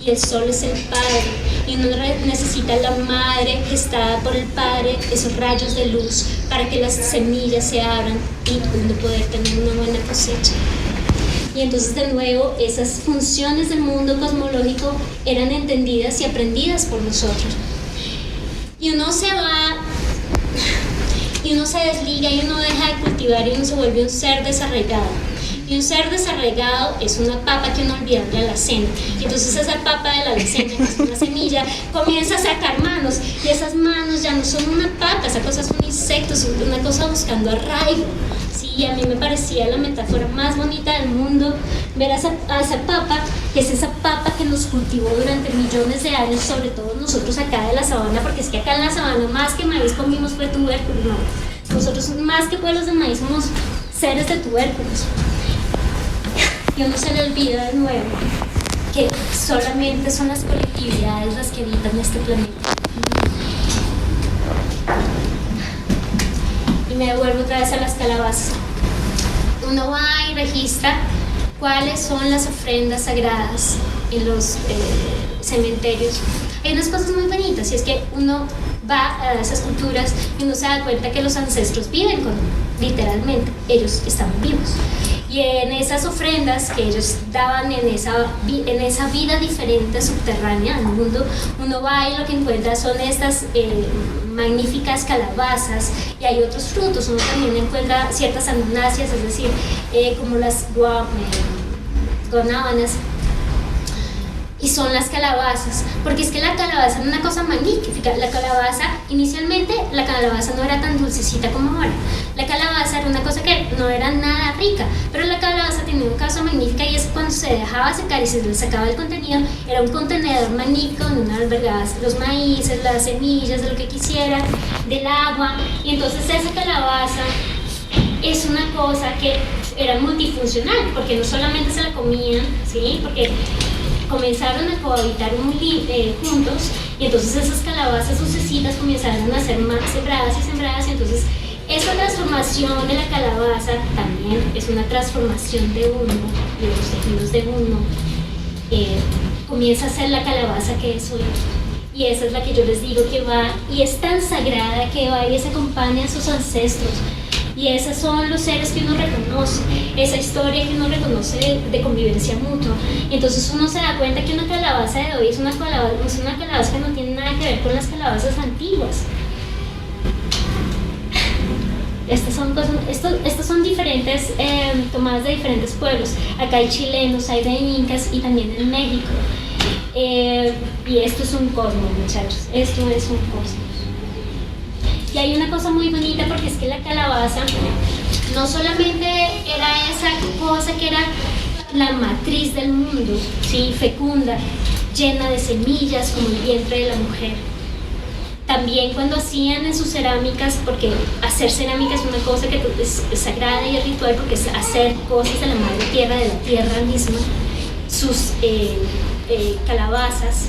y el sol es el padre, y uno necesita la madre gestada por el padre, esos rayos de luz, para que las semillas se abran y uno poder tener una buena cosecha. Y entonces, de nuevo, esas funciones del mundo cosmológico eran entendidas y aprendidas por nosotros. Y uno se va, y uno se desliga, y uno deja de cultivar cultivar y uno se vuelve un ser desarraigado. Y un ser desarraigado es una papa que uno olvida de la alacena. Y entonces esa papa de la alacena, que es una semilla, comienza a sacar manos. Y esas manos ya no son una papa, esa cosa es un insecto, es una cosa buscando arraigo. Sí, y a mí me parecía la metáfora más bonita del mundo ver a esa papa, que es esa papa que nos cultivó durante millones de años, sobre todo nosotros acá de la sabana, porque es que acá en la sabana más que maíz comimos fue tubérculos, no. Nosotros más que pueblos de maíz somos seres de tubérculos. Y uno se le olvida de nuevo que solamente son las colectividades las que habitan este planeta. Y me devuelvo otra vez a las calabazas. Uno va y registra cuáles son las ofrendas sagradas en los cementerios. Hay unas cosas muy bonitas, y es que uno va a esas culturas y uno se da cuenta que los ancestros viven con, literalmente, ellos están vivos. Y en esas ofrendas que ellos daban en esa vida diferente subterránea al mundo, uno va y lo que encuentra son estas magníficas calabazas, y hay otros frutos. Uno también encuentra ciertas anunáceas, es decir, como las guanábanas, y son las calabazas, porque es que la calabaza era una cosa magnífica. La calabaza, inicialmente, la calabaza no era tan dulcecita como ahora. La calabaza era una cosa que no era nada rica, pero la calabaza tenía una cosa magnífica, y es que cuando se dejaba secar y se le sacaba el contenido, era un contenedor magnífico donde uno albergaba los maíces, las semillas, de lo que quisiera, del agua. Y entonces esa calabaza es una cosa que era multifuncional, porque no solamente se la comían, ¿sí? Porque comenzaron a cohabitar juntos, y entonces esas calabazas sucesivas comenzaron a ser más sembradas y sembradas, y entonces esa transformación de la calabaza también es una transformación de uno, de los tejidos de uno. Comienza a ser la calabaza que es hoy, y esa es la que yo les digo que va, y es tan sagrada que va y se acompaña a sus ancestros. Y esos son los seres que uno reconoce, esa historia que uno reconoce de convivencia mutua. Y entonces uno se da cuenta que una calabaza de hoy es una calabaza que no tiene nada que ver con las calabazas antiguas. Estas son diferentes, tomadas de diferentes pueblos. Acá hay chilenos, hay de incas y también en México. Y esto es un cosmos, muchachos, esto es un cosmos. Y hay una cosa muy bonita, porque es que la calabaza no solamente era esa cosa que era la matriz del mundo, ¿sí? Fecunda, llena de semillas como el vientre de la mujer. También cuando hacían en sus cerámicas, porque hacer cerámica es una cosa que es sagrada y es ritual, porque es hacer cosas de la madre tierra, de la tierra misma, sus calabazas.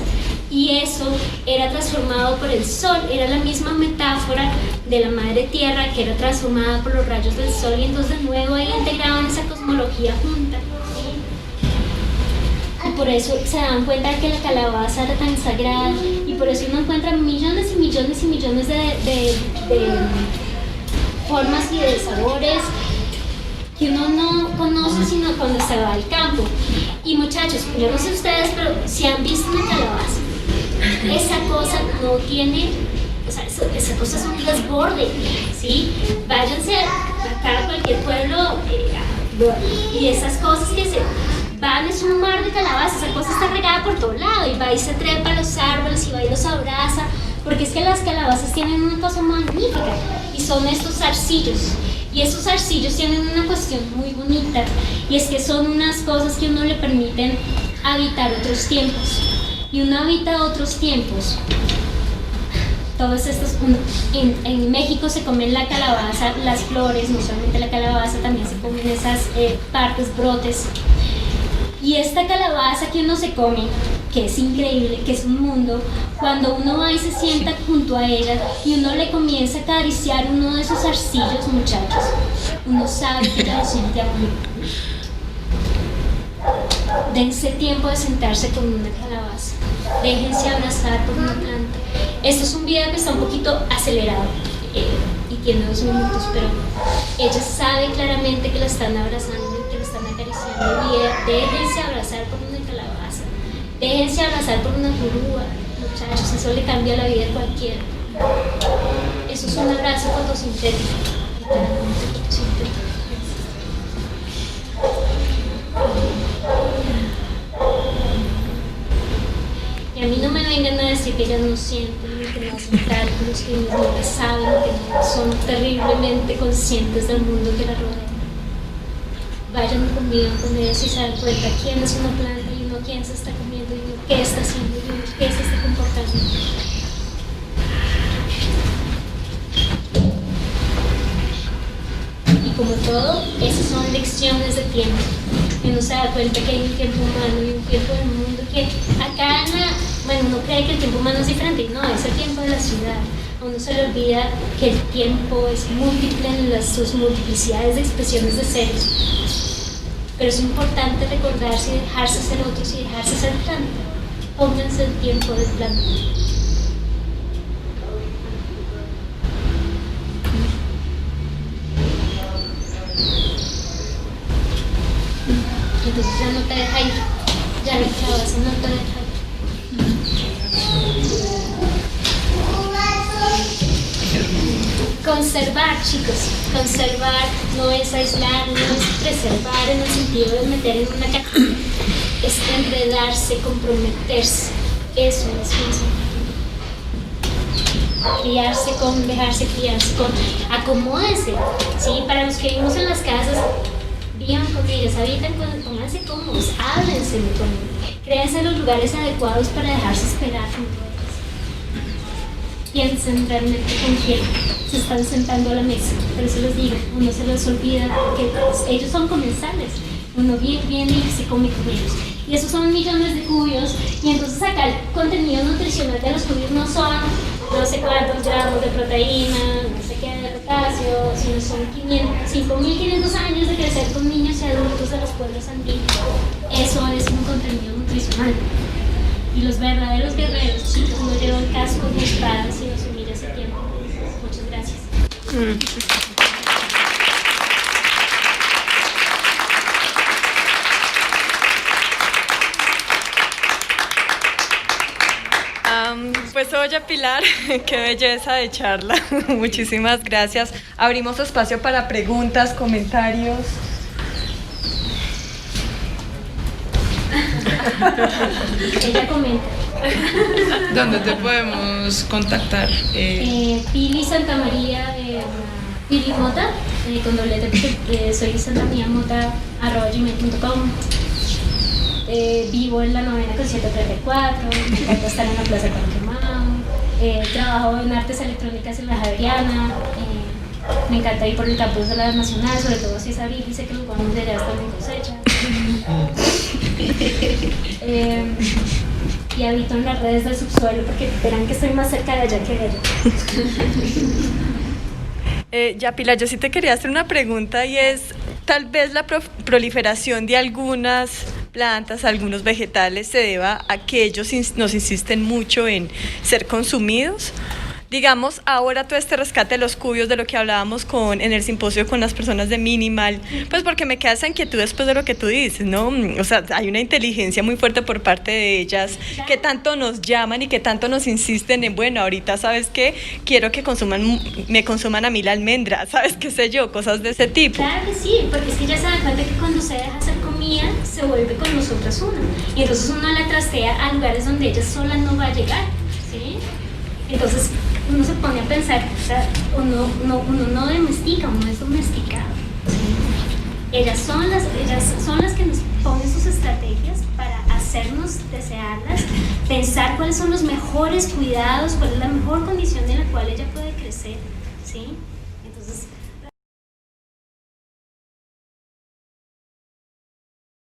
Y eso era transformado por el sol, era la misma metáfora de la madre tierra que era transformada por los rayos del sol, y entonces de nuevo ahí integraban esa cosmología junta. Y por eso se dan cuenta de que la calabaza era tan sagrada, y por eso uno encuentra millones y millones y millones de formas y de sabores que uno no conoce sino cuando se va al campo. Y muchachos, yo no sé ustedes, pero si han visto una calabaza, esa cosa no tiene, o sea, esa cosa es un desborde, ¿sí? Váyanse acá a cualquier pueblo y esas cosas que se van, es un mar de calabazas, esa cosa está regada por todo lado, y va y se trepa a los árboles y va y los abraza, porque es que las calabazas tienen una cosa magnífica, y son estos zarcillos. Y esos zarcillos tienen una cuestión muy bonita, y es que son unas cosas que a uno le permiten habitar otros tiempos. Y uno habita otros tiempos. Todos estos, en México se comen la calabaza, las flores, no solamente la calabaza, también se comen esas partes, brotes. Y esta calabaza que uno se come, que es increíble, que es un mundo, cuando uno va y se sienta junto a ella y uno le comienza a acariciar uno de esos arcillos, muchachos, uno sabe que ya lo siente aún. Dense tiempo de sentarse con una calabaza, déjense abrazar por una planta. Esto es un video que está un poquito acelerado y tiene 2 minutos, pero ella sabe claramente que la están abrazando, que la están acariciando, y déjense abrazar por una calabaza, déjense abrazar por una curúa, muchachos, eso le cambia la vida a cualquiera. Eso es un abrazo fotosintético. literalmente, porque siempre y a mí no me vengan a decir que ellas no sienten, que no hacen cálculos, que no saben, que no son terriblemente conscientes del mundo que las rodea. Vayan conmigo con ellas y se dan cuenta quién es una planta y uno quién se está comiendo y uno qué está haciendo y uno qué se está comportando. Y como todo, esas son lecciones de tiempo. Y uno se da cuenta que hay un tiempo humano y un tiempo del mundo que acá, uno cree que el tiempo humano es diferente y no, es el tiempo de la ciudad. A uno se le olvida que el tiempo es múltiple en sus multiplicidades de expresiones de seres. Pero es importante recordarse y dejarse ser otros y dejarse ser planta. Pónganse el tiempo de planta. Entonces ya no te deja ir, ya lo clavas y no te deja ir. Conservar, chicos, conservar no es aislar, no es preservar en el sentido de meter en una cajita, es enredarse, comprometerse, eso es criarse con, dejarse criarse con, acomódense, ¿sí? Para los que vivimos en las casas, vivan con ellas, habiten con, pónganse cómodos, háblense con ellos, créense los lugares adecuados para dejarse esperar junto a ellos. Piensen realmente con quién se están sentando a la mesa, pero se los digo, uno se los olvida que ellos son comensales, uno viene y se come con ellos. Y esos son millones de cubios, y entonces acá el contenido nutricional de los cubios no son no sé cuántos gramos de proteína, no sé qué de potasio, sino son 5.500 años de crecer con niños y adultos de los pueblos andinos. Eso es un contenido nutricional. Y los verdaderos guerreros, chicos, no llevan cascos ni espadas, sino se humilla ese tiempo. Muchas gracias. Pues oye Pilar, qué belleza de charla, muchísimas gracias. Abrimos espacio para preguntas, comentarios. Ella comenta. ¿Dónde te podemos contactar? Pili Santa María, Pili Mota, con doblete, soy santamaríamota@gmail.com. Vivo en la 9ª con 134, me encanta estar en la Plaza Quemado, trabajo en artes electrónicas en la Javeriana, me encanta ir por el campus de la Nacional, sobre todo si es abril y sé que los guanos de allá están en cosecha. Y habito en las redes del subsuelo porque verán que estoy más cerca de allá que de allá. Ya Pilar, yo sí te quería hacer una pregunta y es, tal vez la proliferación de algunas plantas, algunos vegetales se deba a que ellos nos insisten mucho en ser consumidos. Digamos, ahora todo este rescate de los cubios de lo que hablábamos en el simposio con las personas de Minimal, pues porque me queda esa inquietud después de lo que tú dices, ¿no? O sea, hay una inteligencia muy fuerte por parte de ellas, que tanto nos llaman y que tanto nos insisten en, bueno, ahorita, ¿sabes qué? Quiero que me consuman a mí la almendra, ¿sabes qué sé yo? Cosas de ese tipo. Claro que sí, porque es que ya se dan cuenta que cuando se deja hacer comida, se vuelve con nosotras una. Y entonces uno la trastea a lugares donde ella sola no va a llegar, ¿sí? Entonces uno se pone a pensar, o sea, uno no domestica, uno es domesticado, ¿sí? Ellas son las que nos ponen sus estrategias para hacernos desearlas, pensar cuáles son los mejores cuidados, cuál es la mejor condición en la cual ella puede crecer, ¿sí? Entonces